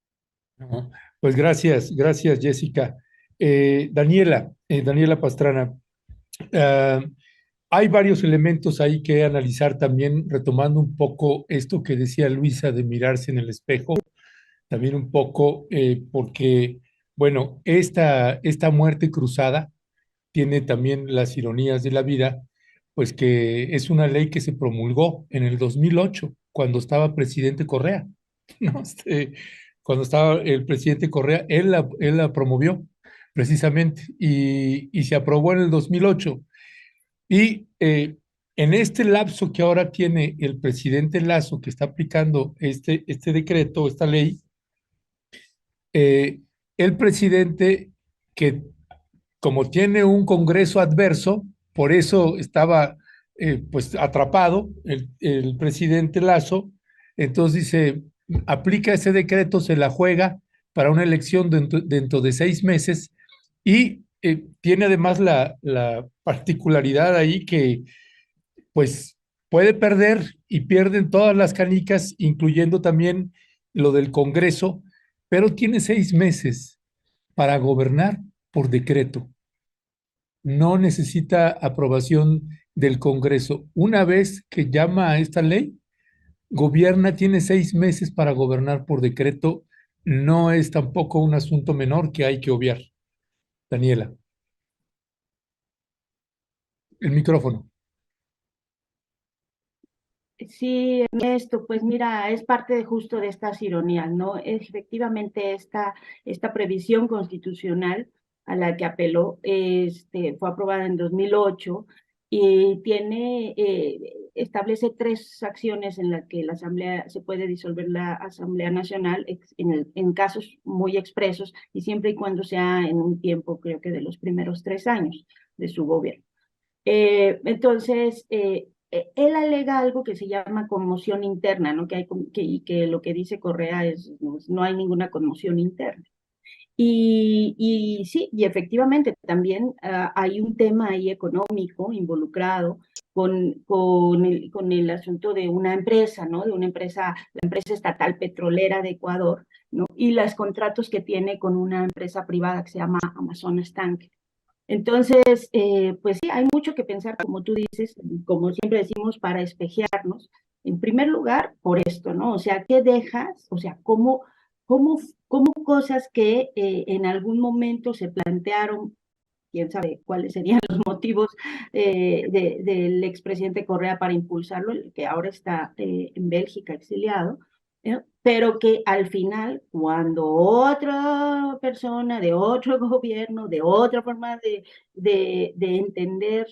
No, pues gracias, gracias Jessica. Daniela Pastrana, ah, hay varios elementos ahí que analizar también, retomando un poco esto que decía Luisa de mirarse en el espejo, también un poco porque, bueno, esta muerte cruzada tiene también las ironías de la vida, pues que es una ley que se promulgó en el 2008, cuando estaba presidente Correa, ¿no? Cuando estaba el presidente Correa, él la promovió precisamente y se aprobó en el 2008. Y en este lapso que ahora tiene el presidente Lazo, que está aplicando este decreto, esta ley, el presidente que como tiene un Congreso adverso, por eso estaba pues atrapado el presidente Lazo, entonces dice, aplica ese decreto, se la juega para una elección dentro de 6 meses y tiene además la particularidad ahí que pues puede perder y pierden todas las canicas, incluyendo también lo del Congreso, pero tiene 6 meses para gobernar por decreto. No necesita aprobación del Congreso. Una vez que llama a esta ley, gobierna, tiene 6 meses para gobernar por decreto. No es tampoco un asunto menor que hay que obviar. Daniela, el micrófono. Sí, esto, pues mira, es parte de justo de estas ironías, ¿no? Efectivamente, esta previsión constitucional a la que apeló fue aprobada en 2008 y establece 3 acciones en las que la Asamblea, se puede disolver la Asamblea Nacional en casos muy expresos y siempre y cuando sea en un tiempo, creo que de los primeros 3 años de su gobierno. Entonces, él alega algo que se llama conmoción interna, ¿no? Y que lo que dice Correa es, no hay ninguna conmoción interna. Y sí, y efectivamente también hay un tema ahí económico involucrado con el asunto de una empresa, ¿no? De una empresa, la empresa estatal petrolera de Ecuador, ¿no? Y los contratos que tiene con una empresa privada que se llama Amazonas Tank. Entonces, pues sí, hay mucho que pensar, como tú dices, como siempre decimos, para espejearnos. En primer lugar, por esto, ¿no? O sea, ¿qué dejas? O sea, cómo cosas que en algún momento se plantearon, quién sabe cuáles serían los motivos del expresidente Correa para impulsarlo, el que ahora está en Bélgica exiliado, pero que al final, cuando otra persona de otro gobierno, de otra forma de entender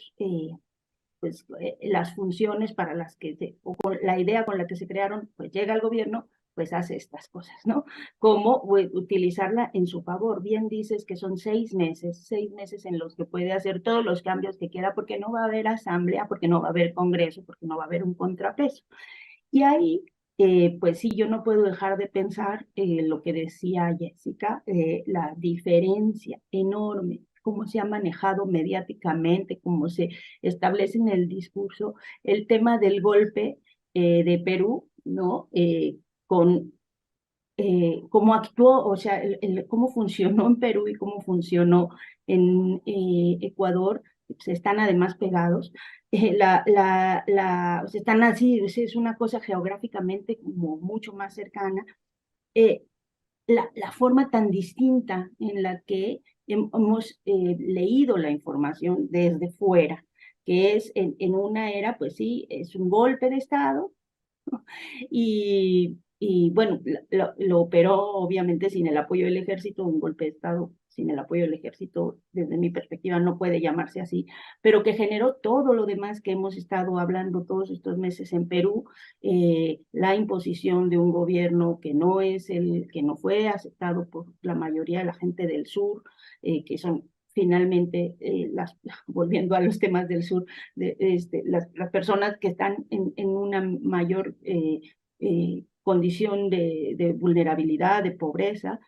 pues, las funciones para las que, o con la idea con la que se crearon, pues llega al gobierno, pues hace estas cosas, ¿no? Como utilizarla en su favor. Bien dices que son 6 meses en los que puede hacer todos los cambios que quiera, porque no va a haber asamblea, porque no va a haber congreso, porque no va a haber un contrapeso. Y ahí, pues sí, yo no puedo dejar de pensar lo que decía Jessica, la diferencia enorme, cómo se ha manejado mediáticamente, cómo se establece en el discurso el tema del golpe de Perú, ¿no? Con cómo actuó, o sea, cómo funcionó en Perú y cómo funcionó en Ecuador, pues están además pegados. O sea, están así, es una cosa geográficamente como mucho más cercana. Eh, la forma tan distinta en la que hemos leído la información desde fuera, que es en una era, pues sí, es un golpe de Estado, y y bueno, lo operó obviamente sin el apoyo del ejército, un golpe de Estado sin el apoyo del ejército, desde mi perspectiva, no puede llamarse así, pero que generó todo lo demás que hemos estado hablando todos estos meses en Perú, la imposición de un gobierno que que no fue aceptado por la mayoría de la gente del sur, que son finalmente, volviendo a los temas del sur, las personas que están en una mayor condición de vulnerabilidad, de pobreza,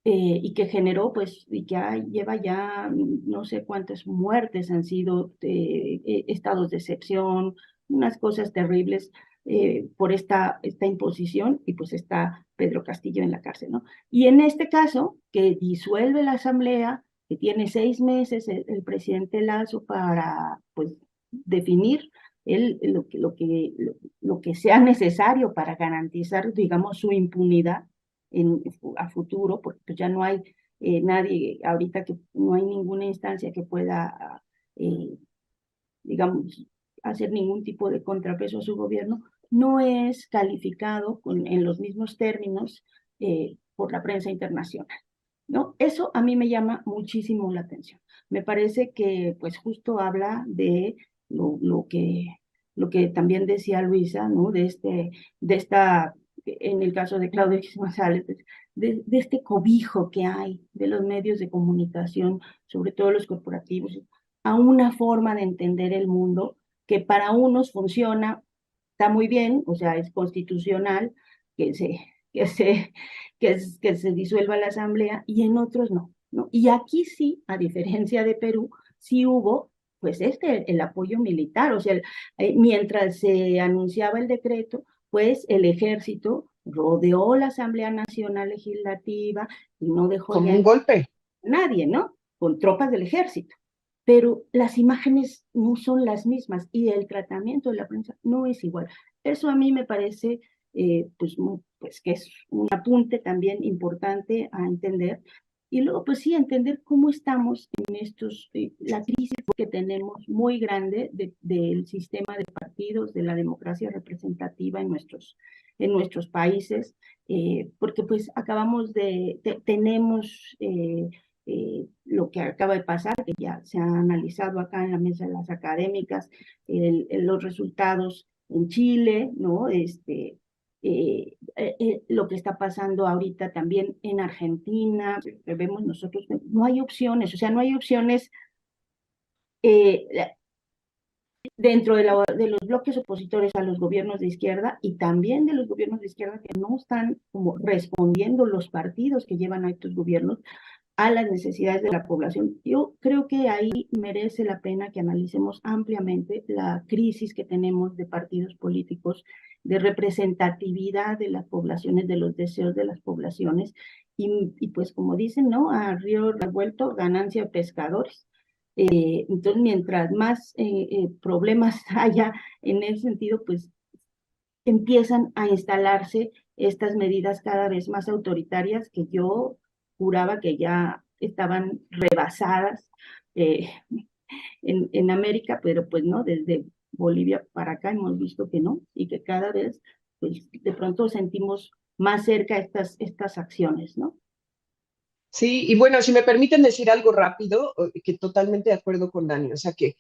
y que generó, pues, y que lleva ya no sé cuántas muertes han sido, estados de excepción, unas cosas terribles por esta imposición, y pues está Pedro Castillo en la cárcel, ¿no? Y en este caso, que disuelve la asamblea, que tiene 6 meses el presidente Lazo para, pues, definir lo que sea necesario para garantizar, digamos, su impunidad a futuro, porque pues ya no hay nadie, ahorita que no hay ninguna instancia que pueda, digamos, hacer ningún tipo de contrapeso a su gobierno, no es calificado en los mismos términos por la prensa internacional, ¿no? Eso a mí me llama muchísimo la atención. Me parece que pues justo habla de lo que también decía Luisa, ¿no? De esta, en el caso de Claudio X González, de este cobijo que hay de los medios de comunicación, sobre todo los corporativos, a una forma de entender el mundo que para unos funciona, está muy bien, o sea, es constitucional, que se, que se, que se disuelva la asamblea, y en otros no, ¿no? Y aquí sí, a diferencia de Perú, sí hubo, pues, el apoyo militar, o sea, mientras se anunciaba el decreto, pues el ejército rodeó la Asamblea Nacional Legislativa y no dejó Como ya un golpe. a nadie, ¿no? Con tropas del ejército. Pero las imágenes no son las mismas y el tratamiento de la prensa no es igual. Eso a mí me parece, pues que es un apunte también importante a entender. Y luego, pues sí, entender cómo estamos en la crisis que tenemos muy grande del sistema de partidos, de la democracia representativa en nuestros países, porque pues tenemos lo que acaba de pasar, que ya se ha analizado acá en la mesa de las académicas, los resultados en Chile, ¿no? Lo que está pasando ahorita también en Argentina, que vemos nosotros, no hay opciones, o sea, no hay opciones eh, dentro de los bloques opositores a los gobiernos de izquierda, y también de los gobiernos de izquierda que no están como respondiendo los partidos que llevan a estos gobiernos a las necesidades de la población. Yo creo que ahí merece la pena que analicemos ampliamente la crisis que tenemos de partidos políticos, de representatividad de las poblaciones, de los deseos de las poblaciones, y pues como dicen, ¿no? A río revuelto, ganancia de pescadores. Entonces, mientras más problemas haya en ese sentido, pues empiezan a instalarse estas medidas cada vez más autoritarias que yo juraba que ya estaban rebasadas eh, en América, pero pues no, desde Bolivia para acá hemos visto que no, y que cada vez pues, de pronto sentimos más cerca estas acciones, ¿no? Sí, y bueno, si me permiten decir algo rápido, que totalmente de acuerdo con Dani, o sea, que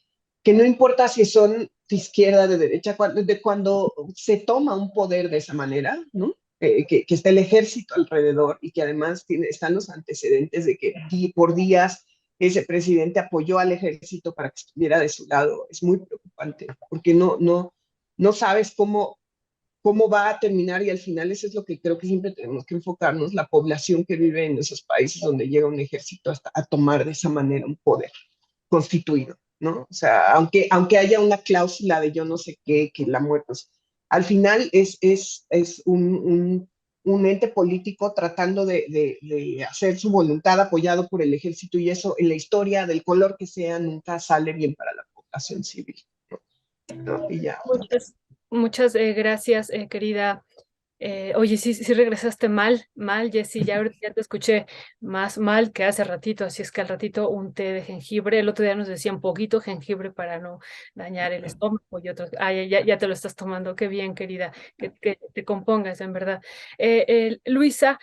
no importa si son de izquierda, de derecha, cuando se toma un poder de esa manera, ¿no? Que está el ejército alrededor y que además están los antecedentes de que por días ese presidente apoyó al ejército para que estuviera de su lado, es muy preocupante, porque no sabes cómo va a terminar, y al final eso es lo que creo que siempre tenemos que enfocarnos, la población que vive en esos países donde llega un ejército hasta a tomar de esa manera un poder constituido, ¿no? O sea, aunque haya una cláusula de yo no sé qué, que la muerte, pues, al final es un ente político tratando de hacer su voluntad apoyado por el ejército, y eso en la historia, del color que sea, nunca sale bien para la población civil, ¿no? Y ya. Muchas gracias, querida Oye, sí regresaste mal, Jessy, ya ahorita ya te escuché más mal que hace ratito, así es que al ratito un té de jengibre, el otro día nos decían poquito jengibre para no dañar el estómago y otros, ya te lo estás tomando, qué bien, querida, que te compongas, en verdad. Luisa,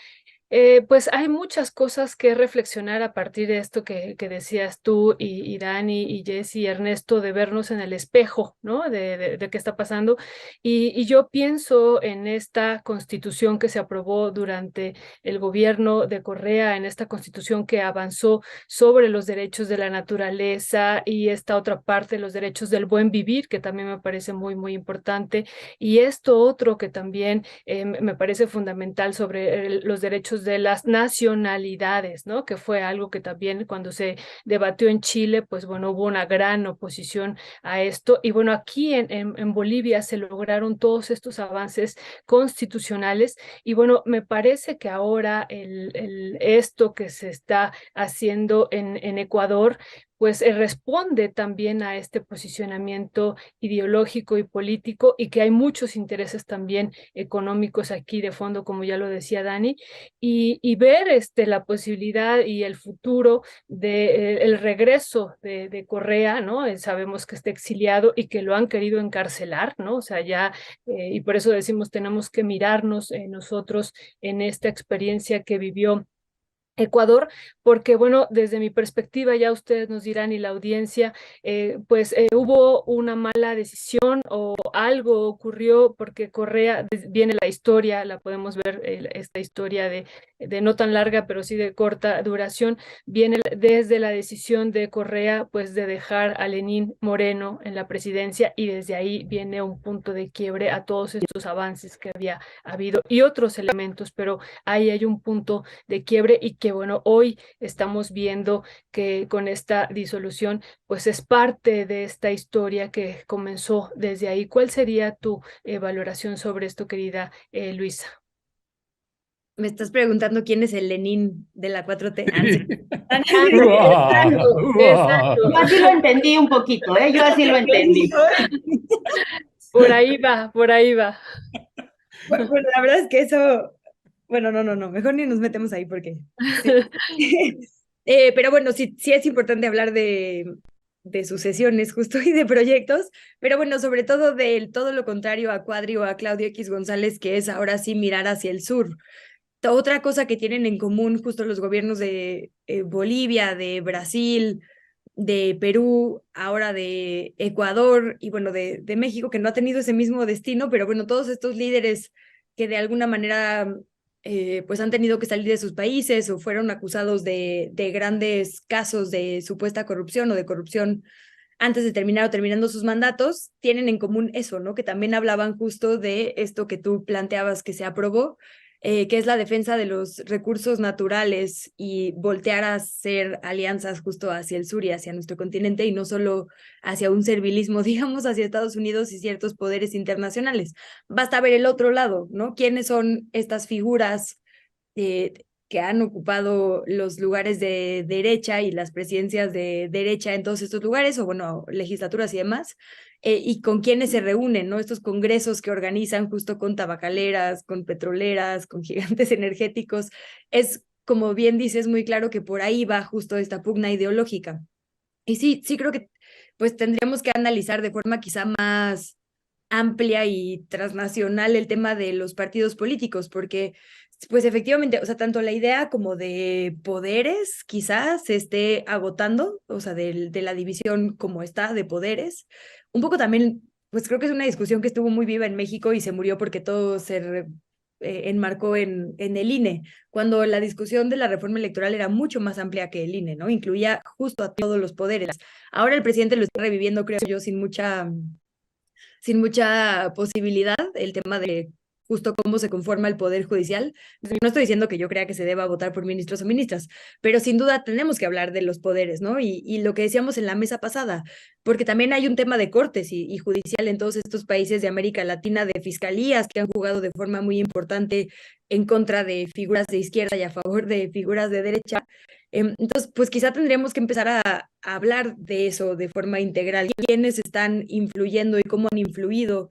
pues hay muchas cosas que reflexionar a partir de esto que decías tú y Dani y Jesse y Ernesto, de vernos en el espejo, ¿no? De qué está pasando. Y yo pienso en esta constitución que se aprobó durante el gobierno de Correa, en esta constitución que avanzó sobre los derechos de la naturaleza y esta otra parte, los derechos del buen vivir, que también me parece muy importante. Y esto otro que también me parece fundamental sobre los derechos de las nacionalidades, ¿no? Que fue algo que también cuando se debatió en Chile, pues bueno, hubo una gran oposición a esto. Y bueno, aquí en Bolivia se lograron todos estos avances constitucionales. Y bueno, me parece que ahora esto que se está haciendo en Ecuador, pues responde también a este posicionamiento ideológico y político y que hay muchos intereses también económicos aquí de fondo, como ya lo decía Dani, y ver la posibilidad y el futuro de el regreso de Correa, ¿no? Sabemos que está exiliado y que lo han querido encarcelar, ¿no? O sea, ya, y por eso decimos, tenemos que mirarnos nosotros en esta experiencia que vivió Ecuador, porque bueno, desde mi perspectiva, ya ustedes nos dirán y la audiencia, pues hubo una mala decisión o algo ocurrió porque Correa, viene la historia, la podemos ver, esta historia de no tan larga, pero sí de corta duración, viene desde la decisión de Correa, pues de dejar a Lenín Moreno en la presidencia y desde ahí viene un punto de quiebre a todos estos avances que había habido y otros elementos, pero ahí hay un punto de quiebre y que bueno, hoy estamos viendo que con esta disolución pues es parte de esta historia que comenzó desde ahí. ¿Cuál sería tu valoración sobre esto, querida Luisa? Me estás preguntando quién es el Lenin de la 4T. Exacto. Yo así lo entendí un poquito, ¿eh? Yo así lo entendí. Por ahí va, por ahí va. Bueno, la verdad es que eso, bueno, no, mejor ni nos metemos ahí porque sí. Pero bueno, sí es importante hablar de sucesiones justo y de proyectos, pero bueno, sobre todo de todo lo contrario a Cuadri o a Claudio X González, que es ahora sí mirar hacia el sur. Otra cosa que tienen en común justo los gobiernos de Bolivia, de Brasil, de Perú, ahora de Ecuador y bueno, de México, que no ha tenido ese mismo destino, pero bueno, todos estos líderes que de alguna manera pues han tenido que salir de sus países o fueron acusados de grandes casos de supuesta corrupción o de corrupción antes de terminar o terminando sus mandatos, tienen en común eso, ¿no? Que también hablaban justo de esto que tú planteabas que se aprobó, que es la defensa de los recursos naturales y voltear a hacer alianzas justo hacia el sur y hacia nuestro continente y no solo hacia un servilismo, digamos, hacia Estados Unidos y ciertos poderes internacionales. Basta ver el otro lado, ¿no? ¿Quiénes son estas figuras que han ocupado los lugares de derecha y las presidencias de derecha en todos estos lugares, o bueno, legislaturas y demás, y con quienes se reúnen, ¿no? Estos congresos que organizan justo con tabacaleras, con petroleras, con gigantes energéticos, es, como bien dices, muy claro que por ahí va justo esta pugna ideológica. Y sí creo que pues tendríamos que analizar de forma quizá más amplia y transnacional el tema de los partidos políticos, porque pues efectivamente, o sea, tanto la idea como de poderes quizás se esté agotando, o sea, de la división como está de poderes. Un poco también, pues creo que es una discusión que estuvo muy viva en México y se murió porque todo se enmarcó en el INE, cuando la discusión de la reforma electoral era mucho más amplia que el INE, ¿no? Incluía justo a todos los poderes. Ahora el presidente lo está reviviendo, creo yo, sin mucha posibilidad, el tema de justo cómo se conforma el Poder Judicial. No estoy diciendo que yo crea que se deba votar por ministros o ministras, pero sin duda tenemos que hablar de los poderes, ¿no? Y lo que decíamos en la mesa pasada, porque también hay un tema de cortes y judicial en todos estos países de América Latina, de fiscalías que han jugado de forma muy importante en contra de figuras de izquierda y a favor de figuras de derecha. Entonces, pues quizá tendríamos que empezar a hablar de eso de forma integral, quiénes están influyendo y cómo han influido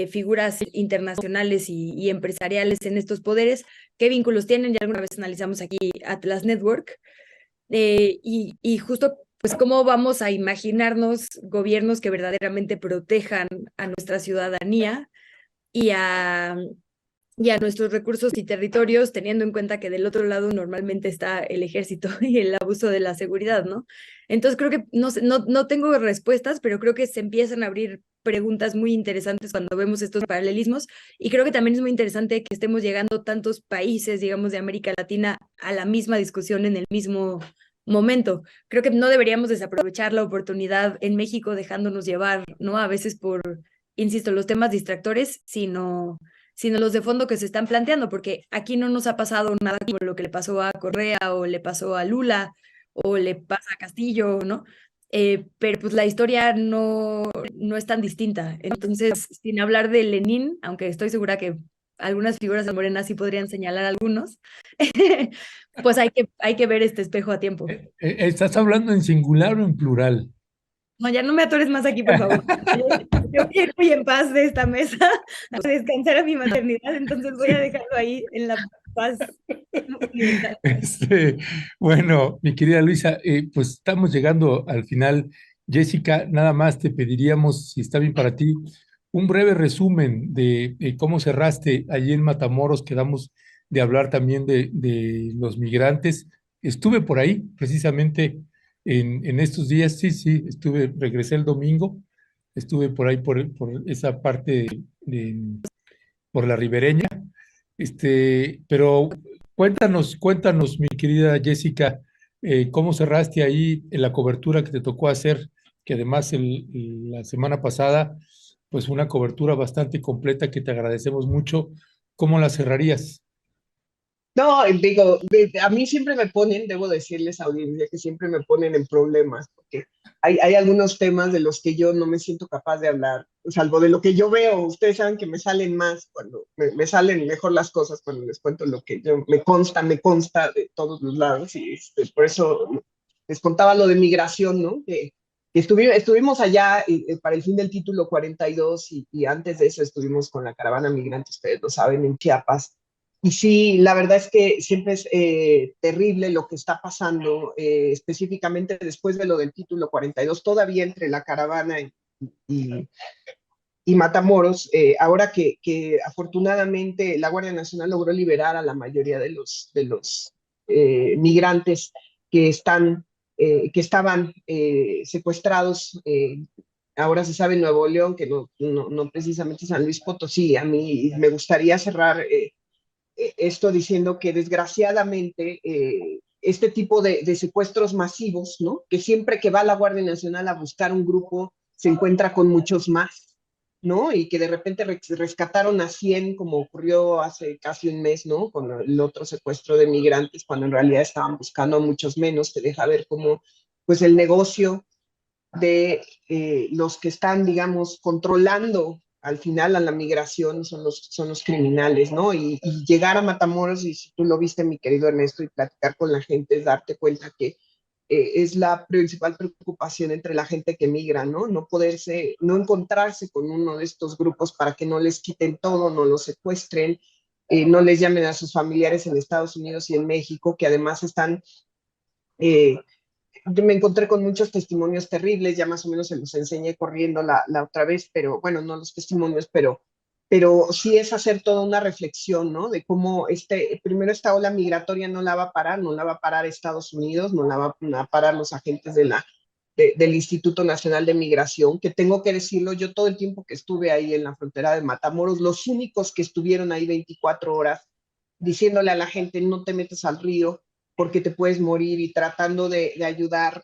figuras internacionales y empresariales en estos poderes, qué vínculos tienen. Ya alguna vez analizamos aquí Atlas Network, y justo pues cómo vamos a imaginarnos gobiernos que verdaderamente protejan a nuestra ciudadanía y a nuestros recursos y territorios, teniendo en cuenta que del otro lado normalmente está el ejército y el abuso de la seguridad, ¿no? Entonces creo que no tengo respuestas, pero creo que se empiezan a abrir preguntas muy interesantes cuando vemos estos paralelismos, y creo que también es muy interesante que estemos llegando tantos países, digamos, de América Latina a la misma discusión en el mismo momento. Creo que no deberíamos desaprovechar la oportunidad en México dejándonos llevar, ¿no? A veces por, insisto, los temas distractores, sino los de fondo que se están planteando, porque aquí no nos ha pasado nada como lo que le pasó a Correa o le pasó a Lula o le pasa a Castillo, ¿no? Pero pues la historia no es tan distinta. Entonces, sin hablar de Lenin, aunque estoy segura que algunas figuras de Morena sí podrían señalar algunos, pues hay que ver este espejo a tiempo. ¿Estás hablando en singular o en plural? No, ya no me atores más aquí, por favor. Yo quiero ir en paz de esta mesa, a descansar a mi maternidad, entonces voy a dejarlo ahí en la paz mental. Bueno, mi querida Luisa, pues estamos llegando al final. Jessica, nada más te pediríamos, si está bien para ti, un breve resumen de cómo cerraste allí en Matamoros. Quedamos de hablar también de los migrantes. Estuve por ahí precisamente en estos días, sí, sí, regresé el domingo, estuve por ahí por esa parte por la ribereña, pero cuéntanos, mi querida Jessica, cómo cerraste ahí en la cobertura que te tocó hacer, que además la semana pasada, pues fue una cobertura bastante completa que te agradecemos mucho. ¿Cómo la cerrarías? No, digo, a mí siempre me ponen, debo decirles a audiencia que siempre me ponen en problemas, porque hay algunos temas de los que yo no me siento capaz de hablar, salvo de lo que yo veo. Ustedes saben que me salen más cuando me salen mejor las cosas cuando les cuento lo que yo me consta de todos los lados, y por eso les contaba lo de migración, ¿no? Que estuvimos allá para el fin del título 42, y antes de eso estuvimos con la caravana migrante, ustedes lo saben, en Chiapas. Y sí, la verdad es que siempre es terrible lo que está pasando, específicamente después de lo del título 42, todavía entre la caravana y, y Matamoros, ahora que afortunadamente la Guardia Nacional logró liberar a la mayoría de los migrantes que, que estaban secuestrados. Ahora se sabe en Nuevo León, que no precisamente San Luis Potosí. A mí me gustaría cerrar esto diciendo que desgraciadamente este tipo de secuestros masivos, ¿no? Que siempre que va la Guardia Nacional a buscar un grupo se encuentra con muchos más, ¿no? Y que de repente rescataron a 100, como ocurrió hace casi un mes, ¿no? Con el otro secuestro de migrantes, cuando en realidad estaban buscando a muchos menos. Te deja ver cómo, pues, el negocio de los que están, digamos, controlando al final a la migración son los criminales, ¿no? Y llegar a Matamoros, y si tú lo viste, mi querido Ernesto, y platicar con la gente, es darte cuenta que es la principal preocupación entre la gente que migra, ¿no? No encontrarse con uno de estos grupos para que no les quiten todo, no los secuestren, no les llamen a sus familiares en Estados Unidos y en México, que además están eh, yo me encontré con muchos testimonios terribles, ya más o menos se los enseñé corriendo la otra vez, pero bueno, no los testimonios, pero sí es hacer toda una reflexión, ¿no? De cómo primero esta ola migratoria no la va a parar, no la va a parar Estados Unidos, no la va a parar los agentes del Instituto Nacional de Migración, que tengo que decirlo, yo todo el tiempo que estuve ahí en la frontera de Matamoros, los únicos que estuvieron ahí 24 horas diciéndole a la gente, no te metas al río, porque te puedes morir, y tratando de ayudar,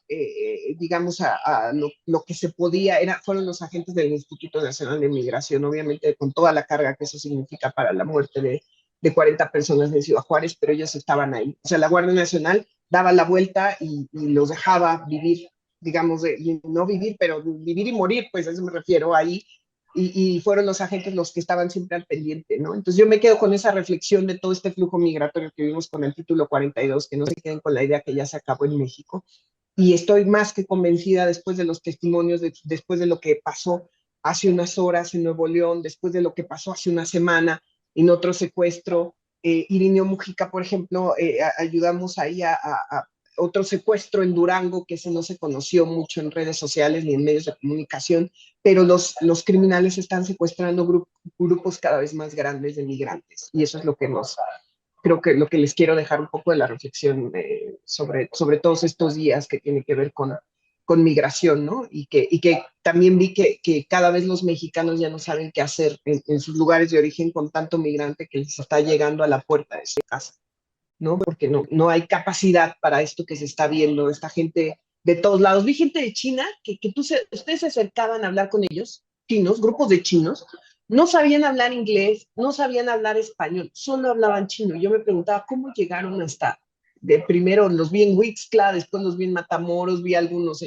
digamos, a lo que se podía, fueron los agentes del Instituto Nacional de Migración, obviamente con toda la carga que eso significa para la muerte de 40 personas de Ciudad Juárez, pero ellos estaban ahí. O sea, la Guardia Nacional daba la vuelta y los dejaba vivir, digamos, no vivir, pero vivir y morir, pues a eso me refiero ahí, y fueron los agentes los que estaban siempre al pendiente, ¿no? Entonces yo me quedo con esa reflexión de todo este flujo migratorio que vimos con el título 42, que no se queden con la idea que ya se acabó en México, y estoy más que convencida después de los testimonios, después de lo que pasó, hace unas horas en Nuevo León, después de lo que pasó hace una semana en otro secuestro. Irineo Mujica, por ejemplo, ayudamos ahí a otro secuestro en Durango, que ese no se conoció mucho en redes sociales ni en medios de comunicación, pero los criminales están secuestrando grupos cada vez más grandes de migrantes. Y eso es lo que creo que lo que les quiero dejar un poco de la reflexión sobre todos estos días que tiene que ver con migración, ¿no? Y que también vi que cada vez los mexicanos ya no saben qué hacer en sus lugares de origen con tanto migrante que les está llegando a la puerta de su casa, ¿no? Porque no hay capacidad para esto que se está viendo, esta gente de todos lados. Vi gente de China que ustedes se acercaban a hablar con ellos, chinos, grupos de chinos, no sabían hablar inglés, no sabían hablar español, solo hablaban chino. Yo me preguntaba cómo llegaron hasta, primero los vi en Huixtla, después los vi en Matamoros, vi algunos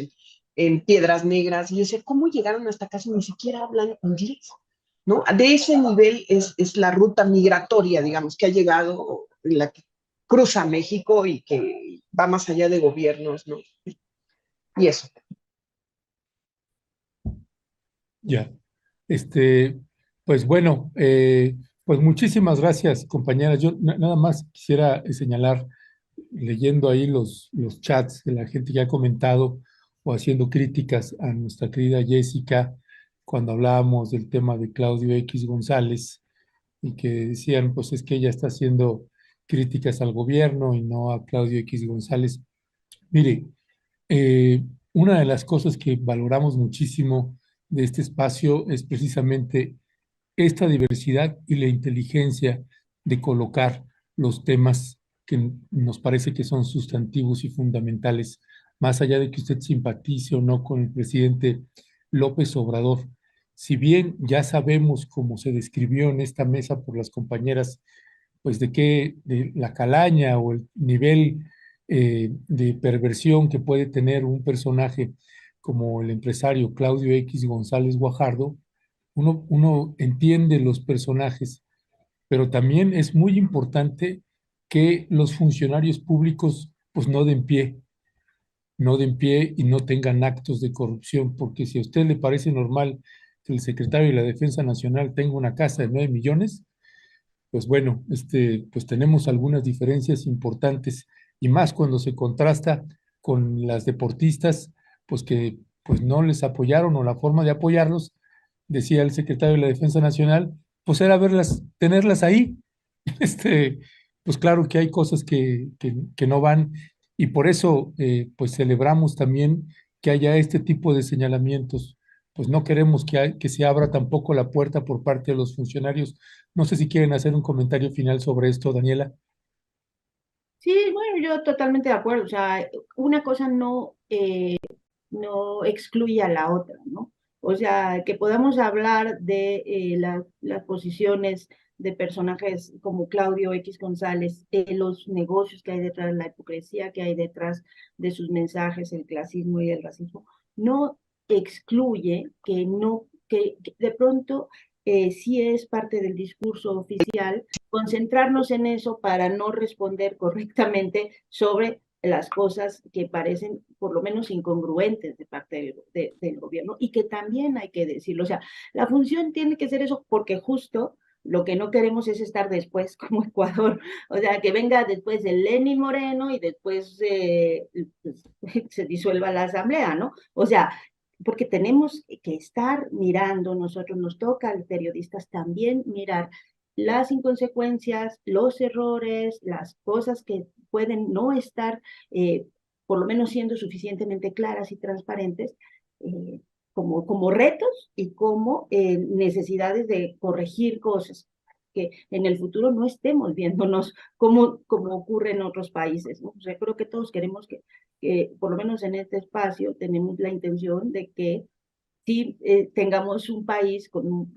en Piedras Negras, y yo decía, ¿cómo llegaron hasta acá si ni siquiera hablan inglés? ¿No? De ese nivel es la ruta migratoria, digamos, que ha llegado, la que cruza México y que va más allá de gobiernos, ¿no? Y eso. Ya. Este, pues bueno, pues muchísimas gracias, compañeras. Yo nada más quisiera señalar, leyendo ahí los chats de la gente que ha comentado o haciendo críticas a nuestra querida Jessica cuando hablábamos del tema de Claudio X González y que decían, pues es que ella está haciendo críticas al gobierno y no a Claudio X González. Mire, una de las cosas que valoramos muchísimo de este espacio es precisamente esta diversidad y la inteligencia de colocar los temas que nos parece que son sustantivos y fundamentales, más allá de que usted simpatice o no con el presidente López Obrador. Si bien ya sabemos, como se describió en esta mesa por las compañeras, pues de la calaña o el nivel de perversión que puede tener un personaje como el empresario Claudio X González Guajardo, uno entiende los personajes, pero también es muy importante que los funcionarios públicos pues no den pie y no tengan actos de corrupción, porque si a usted le parece normal que el secretario de la Defensa Nacional tenga una casa de 9 millones, pues bueno, pues tenemos algunas diferencias importantes y más cuando se contrasta con las deportistas, pues que pues no les apoyaron o la forma de apoyarlos, decía el secretario de la Defensa Nacional, pues era verlas, tenerlas ahí. Este, pues claro que hay cosas que no van y por eso pues celebramos también que haya este tipo de señalamientos. Pues no queremos que se abra tampoco la puerta por parte de los funcionarios. No sé si quieren hacer un comentario final sobre esto, Daniela. Sí, bueno, yo totalmente de acuerdo. O sea, una cosa no excluye a la otra, ¿no? O sea, que podamos hablar de las posiciones de personajes como Claudio X González, los negocios que hay detrás, la hipocresía que hay detrás de sus mensajes, el clasismo y el racismo, no excluye que de pronto sí es parte del discurso oficial concentrarnos en eso para no responder correctamente sobre las cosas que parecen por lo menos incongruentes de parte del gobierno y que también hay que decirlo. O sea, la función tiene que ser eso porque justo lo que no queremos es estar después como Ecuador, o sea, que venga después el Lenin Moreno y después pues, se disuelva la asamblea, ¿no? O sea, porque tenemos que estar mirando, nosotros nos toca a los periodistas también mirar las inconsecuencias, los errores, las cosas que pueden no estar, por lo menos siendo suficientemente claras y transparentes, eh, como retos y como necesidades de corregir cosas que en el futuro no estemos viéndonos como ocurre en otros países, ¿no? O sea, creo que todos queremos que, por lo menos en este espacio, tenemos la intención de que sí tengamos un país con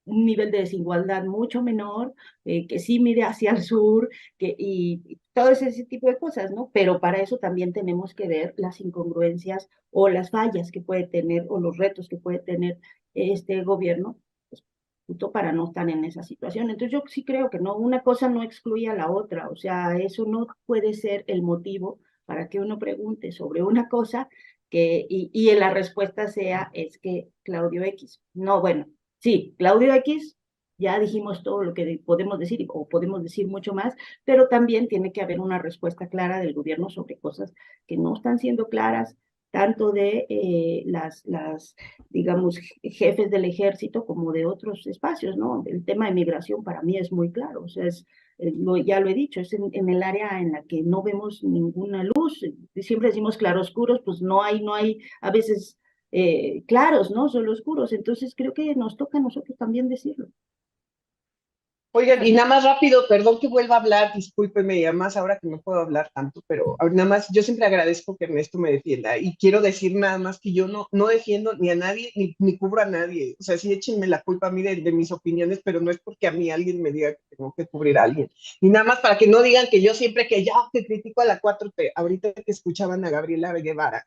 un nivel de desigualdad mucho menor, que sí mire hacia el sur, y todo ese tipo de cosas, ¿no? Pero para eso también tenemos que ver las incongruencias o las fallas que puede tener o los retos que puede tener este gobierno, pues, justo para no estar en esa situación. Entonces yo sí creo que no, una cosa no excluye a la otra, o sea, eso no puede ser el motivo para que uno pregunte sobre una cosa y la respuesta sea, es que Claudio X. No, bueno, sí, Claudio X, ya dijimos todo lo que podemos decir, o podemos decir mucho más, pero también tiene que haber una respuesta clara del gobierno sobre cosas que no están siendo claras, tanto de digamos, jefes del ejército como de otros espacios, ¿no? El tema de migración para mí es muy claro, o sea, ya lo he dicho, es en el área en la que no vemos ninguna luz, siempre decimos claroscuros, pues no hay a veces claros, ¿no? Solo oscuros, entonces creo que nos toca a nosotros también decirlo. Oigan, y nada más rápido, perdón que vuelva a hablar, discúlpeme, y además ahora que no puedo hablar tanto, pero nada más, yo siempre agradezco que Ernesto me defienda y quiero decir nada más que yo no defiendo ni a nadie, ni cubro a nadie. O sea, sí échenme la culpa a mí de mis opiniones, pero no es porque a mí alguien me diga que tengo que cubrir a alguien. Y nada más para que no digan que yo siempre que critico a la 4T, ahorita que escuchaban a Gabriela Guevara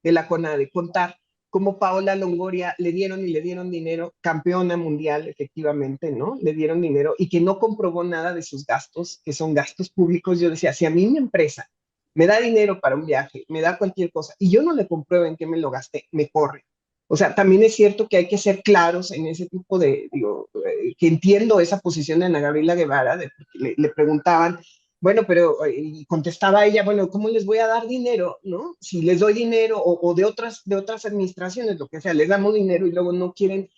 de la CONADE contar como Paola Longoria le dieron y le dieron dinero, campeona mundial, efectivamente, ¿no? Le dieron dinero y que no comprobó nada de sus gastos, que son gastos públicos. Yo decía, si a mí mi empresa me da dinero para un viaje, me da cualquier cosa, y yo no le compruebo en qué me lo gasté, me corre. O sea, también es cierto que hay que ser claros en ese tipo digo, que entiendo esa posición de Ana Gabriela Guevara, le preguntaban, bueno, pero y contestaba ella, bueno, ¿cómo les voy a dar dinero, no? Si les doy dinero o de otras administraciones, lo que sea, les damos dinero y luego no tienen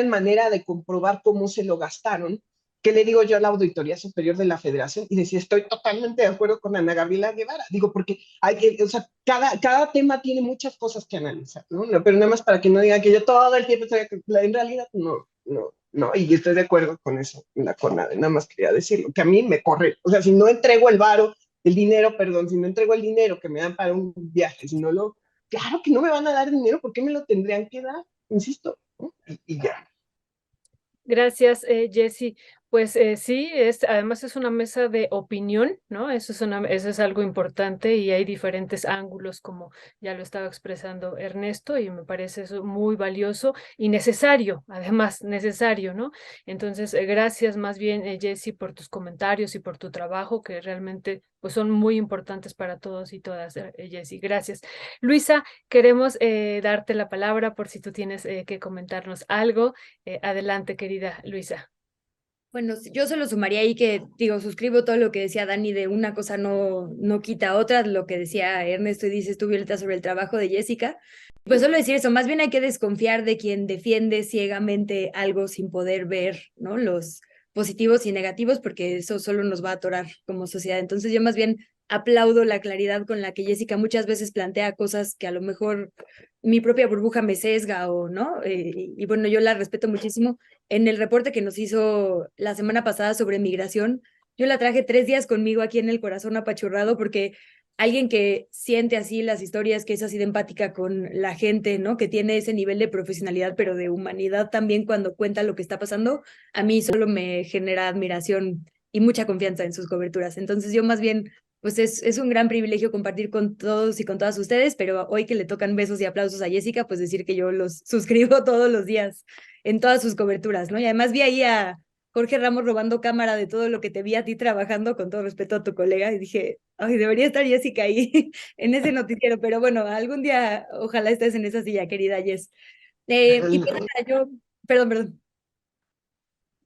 manera de comprobar cómo se lo gastaron. ¿Qué le digo yo a la Auditoría Superior de la Federación? Y decía, estoy totalmente de acuerdo con Ana Gabriela Guevara. Digo, porque o sea, cada tema tiene muchas cosas que analizar, ¿no? Pero nada más para que no digan que yo todo el tiempo estoy, en realidad no, y estoy de acuerdo con eso, la CONADE, nada más quería decirlo, que a mí me corre, o sea, si no entrego el dinero, perdón, si no entrego el dinero que me dan para un viaje, si no claro que no me van a dar dinero, ¿por qué me lo tendrían que dar? Insisto, ¿no? Y ya. Gracias, Jessy. Pues sí, además es una mesa de opinión, ¿no? Eso es algo importante y hay diferentes ángulos, como ya lo estaba expresando Ernesto, y me parece eso muy valioso y necesario, además necesario, ¿no? Entonces, gracias más bien, Jessy, por tus comentarios y por tu trabajo, que realmente pues son muy importantes para todos y todas, Jessy. Gracias. Luisa, queremos darte la palabra por si tú tienes que comentarnos algo. Adelante, querida Luisa. Bueno, yo solo sumaría ahí que, digo, suscribo todo lo que decía Dani de una cosa no quita otra, lo que decía Ernesto y dices tú, Violeta, sobre el trabajo de Jessica. Pues solo decir eso, más bien hay que desconfiar de quien defiende ciegamente algo sin poder ver, ¿no? Los positivos y negativos, porque eso solo nos va a atorar como sociedad. Entonces yo más bien aplaudo la claridad con la que Jessica muchas veces plantea cosas que a lo mejor mi propia burbuja me sesga o no, y bueno, yo la respeto muchísimo. En el reporte que nos hizo la semana pasada sobre migración, yo la traje 3 días conmigo aquí en el corazón apachurrado porque alguien que siente así las historias, que es así de empática con la gente, ¿no? Que tiene ese nivel de profesionalidad, pero de humanidad también cuando cuenta lo que está pasando, a mí solo me genera admiración y mucha confianza en sus coberturas. Entonces yo más bien, pues es un gran privilegio compartir con todos y con todas ustedes, pero hoy que le tocan besos y aplausos a Jessica, pues decir que yo los suscribo todos los días en todas sus coberturas, ¿no? Y además vi ahí a Jorge Ramos robando cámara de todo lo que te vi a ti trabajando, con todo respeto a tu colega, y dije, ay, debería estar Jessica ahí en ese noticiero, pero bueno, algún día ojalá estés en esa silla, querida Jess. Y pues nada, perdón.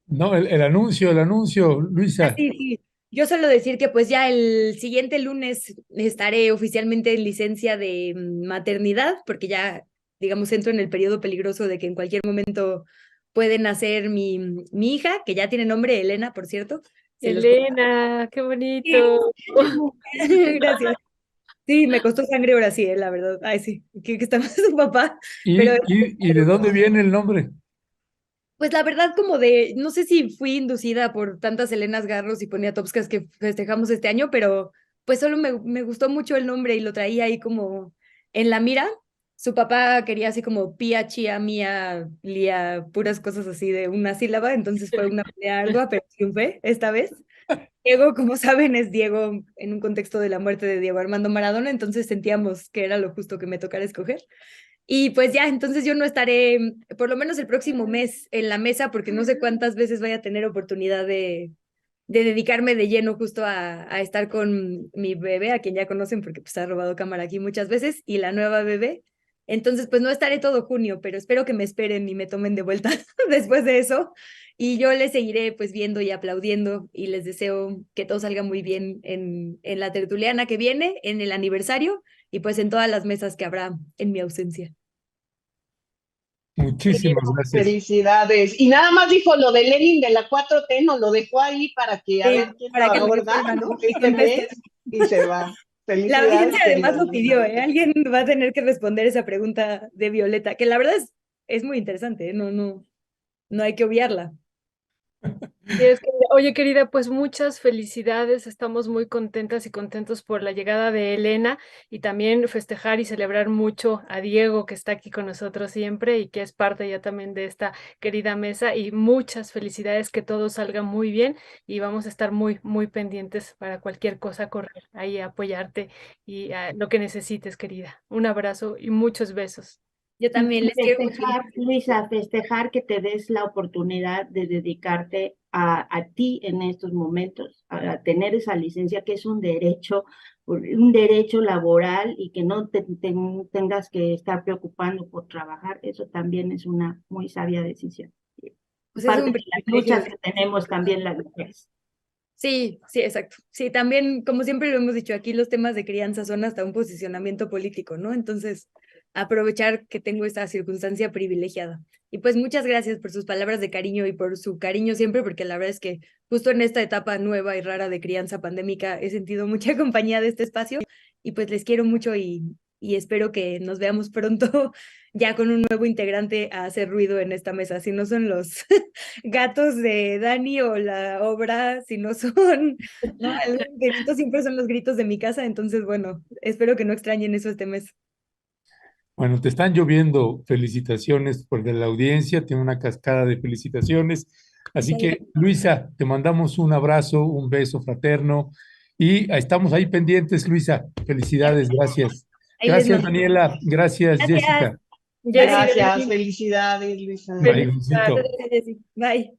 No, el anuncio, Ah, Luisa. sí, sí. Yo solo decir que pues ya el siguiente lunes estaré oficialmente en licencia de maternidad, porque ya, digamos, entro en el periodo peligroso de que en cualquier momento puede nacer mi hija, que ya tiene nombre, Elena, por cierto. Se los... Elena, qué Sí. bonito. Gracias. Sí, me costó sangre ahora sí, la verdad. Ay, sí, que está más su papá, pero ¿Y de dónde viene el nombre? pues la verdad como de, no sé si fui inducida por tantas Elenas Garros y ponía Topscas que festejamos este año, pero pues solo me gustó mucho el nombre y lo traía ahí como en la mira. Su papá quería así como Pía, Chía, Mía, Lía, puras cosas así de una sílaba, entonces fue una pelea ardua, pero triunfé esta vez. Diego, como saben, es Diego en un contexto de la muerte de Diego Armando Maradona, entonces sentíamos que era lo justo que me tocara escoger. Y pues ya, entonces yo no estaré, por lo menos el próximo mes, en la mesa, porque no sé cuántas veces vaya a tener oportunidad de dedicarme de lleno justo a estar con mi bebé, a quien ya conocen porque pues ha robado cámara aquí muchas veces, y la nueva bebé. Entonces, pues no estaré todo junio, pero espero que me esperen y me tomen de vuelta después de eso. Y yo les seguiré pues viendo y aplaudiendo y les deseo que todo salga muy bien en la tertuliana que viene, en el aniversario y pues en todas las mesas que habrá en mi ausencia. Muchísimas gracias. Felicidades. Y nada más dijo lo de Lenin de la 4T, no lo dejó ahí para que a Sí, ver quién lo para que lo aborda, resuelvan, ¿no? ¿no? Este mes y se va. La Felicidades, audiencia además querida lo pidió, Luisa. ¿eh? Alguien va a tener que responder esa pregunta de Violeta, que la verdad es muy interesante, ¿eh? No hay que obviarla. Y es que, oye, querida, pues muchas felicidades. Estamos muy contentas y contentos por la llegada de Elena y también festejar y celebrar mucho a Diego, que está aquí con nosotros siempre y que es parte ya también de esta querida mesa. Y muchas felicidades, que todo salga muy bien y vamos a estar muy, muy pendientes para cualquier cosa, correr ahí a apoyarte y lo que necesites, querida. Un abrazo y muchos besos. Yo también les quiero mucho. Luisa, festejar que te des la oportunidad de dedicarte a ti en estos momentos, a tener esa licencia que es un derecho laboral y que no tengas que estar preocupando por trabajar. Eso también es una muy sabia decisión. Pues es Parte un de las privilegio. luchas que tenemos también las mujeres. Sí, sí, exacto. Sí, también, como siempre lo hemos dicho, aquí los temas de crianza son hasta un posicionamiento político, ¿no? Entonces, aprovechar que tengo esta circunstancia privilegiada. Y pues muchas gracias por sus palabras de cariño y por su cariño siempre, porque la verdad es que justo en esta etapa nueva y rara de crianza pandémica he sentido mucha compañía de este espacio y pues les quiero mucho y espero que nos veamos pronto ya con un nuevo integrante a hacer ruido en esta mesa, si no son los gatos de Dani o la obra, si no son, ¿no? El impedimento siempre son los gritos de mi casa, entonces bueno, espero que no extrañen eso este mes. Bueno, te están lloviendo felicitaciones por de la audiencia, tiene una cascada de felicitaciones. Así que, Luisa, te mandamos un abrazo, un beso fraterno y estamos ahí pendientes, Luisa. Felicidades, gracias. Ahí les Gracias, mando. Daniela. Gracias, Gracias. Jessica. Jessy, Gracias, felicidades, Luisa. Bye, felicidades. besito. Bye.